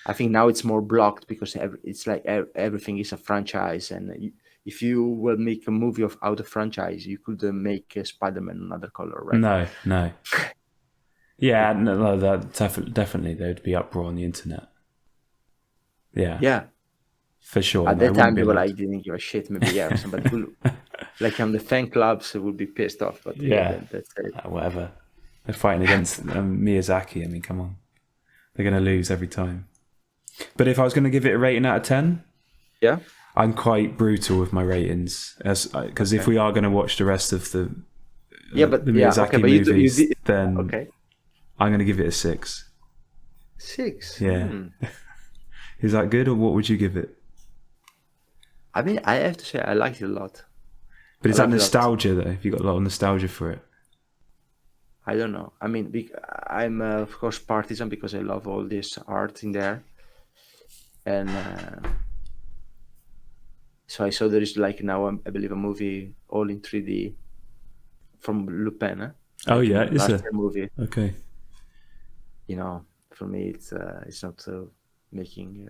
I think now it's more blocked because it's like everything is a franchise, and if you will make a movie out of franchise, you could make Spider-Man another color, right? No. Yeah, no, that definitely there would be uproar on the internet. Yeah, for sure. At that time, they were like, didn't give a shit. Maybe somebody who, like on the fan clubs would be pissed off. But that's it. Whatever. They're fighting against Miyazaki. I mean, come on, they're going to lose every time. But if I was going to give it a rating out of 10, I'm quite brutal with my ratings, because if we are going to watch the rest of the Miyazaki movies, then I'm going to give it a 6. 6? Yeah. Is that good, or what would you give it? I mean, I have to say I liked it a lot. But is that nostalgia, though? Have you got a lot of nostalgia for it? I don't know. I mean, I'm, of course, partisan because I love all this art in there. And so I saw there is like now, I believe, a movie all in 3D from Lupin. Oh, yeah. It's a movie. Okay. For me, it's not making...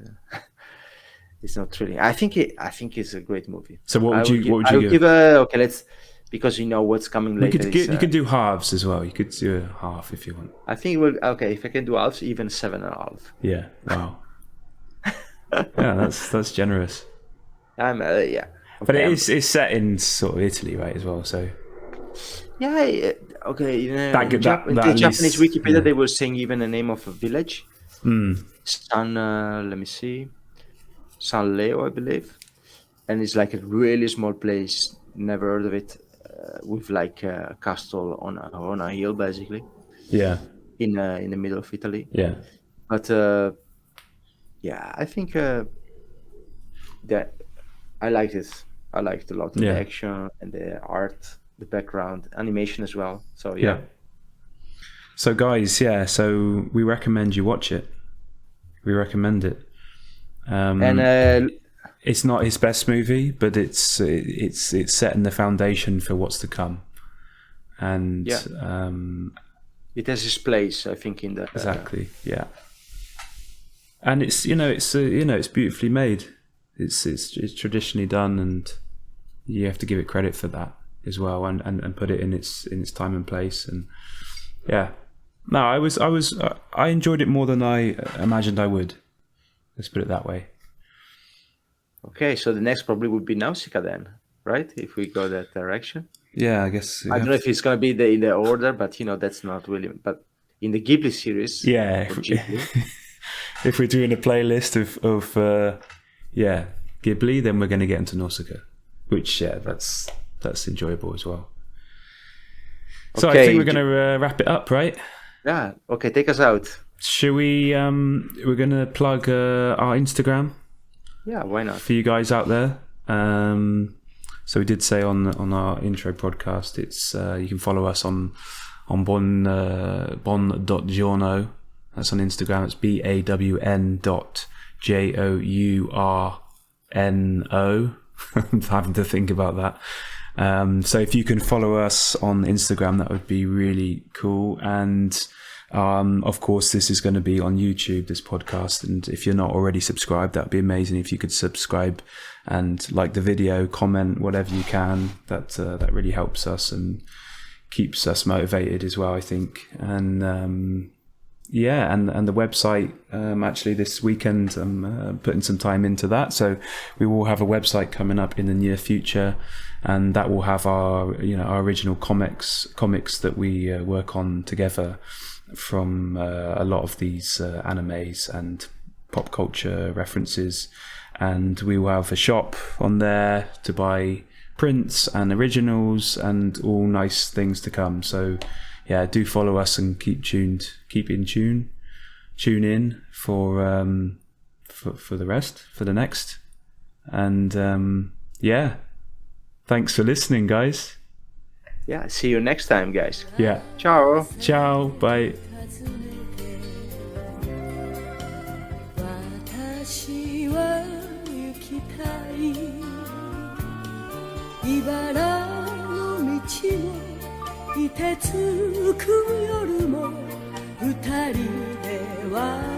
it's not thrilling. I think it's a great movie. So what would you give? Let's, because you know what's coming later. You could do halves as well. You could do a half if you want. I think if I can do halves, even 7.5. Yeah. Wow. Yeah, that's generous. Okay. But it's set in sort of Italy, right, as well. So. Yeah. Okay. The Japanese Wikipedia, they were saying even the name of a village. Mm. Let me see. San Leo, I believe, and it's like a really small place. Never heard of it. With like a castle on a hill, basically. Yeah. In the middle of Italy. Yeah. But I think that I liked it. I liked a lot of the action and the art, the background, animation as well. So yeah. So guys, so we recommend you watch it. We recommend it. And it's not his best movie, but it's setting the foundation for what's to come, and it has its place, I think, in the exactly. And it's it's beautifully made. It's traditionally done, and you have to give it credit for that as well, and put it in its time and place. And I enjoyed it more than I imagined I would. Let's put it that way. Okay, so the next probably would be Nausicaa then, right? If we go that direction. Yeah, I guess. I don't know if it's going to be in the order, but that's not really. But in the Ghibli series. Yeah. If we're doing a playlist of Ghibli, then we're going to get into Nausicaa, which that's enjoyable as well. So I think we're going to wrap it up, right? Yeah. Okay, take us out. Should we? We're going to plug our Instagram. Yeah, why not? For you guys out there. So we did say on our intro podcast, it's you can follow us on Bawnjourno. That's on Instagram. It's BAWN.JOURNO. I'm having to think about that. So if you can follow us on Instagram, that would be really cool. And of course, this is going to be on YouTube, this podcast. And if you're not already subscribed, that'd be amazing if you could subscribe and like the video, comment, whatever you can. That really helps us and keeps us motivated as well, I think. And and the website, actually this weekend I'm putting some time into that, so we will have a website coming up in the near future, and that will have our original comics that we work on together from a lot of these animes and pop culture references. And we will have a shop on there to buy prints and originals and all nice things to come. So do follow us and keep in tune. tune in for the rest, for the next. And yeah, thanks for listening, guys. Yeah, see you next time, guys. Yeah. Ciao. Ciao. Bye. 私は行きたい茨の道も凍てつく夜も二人では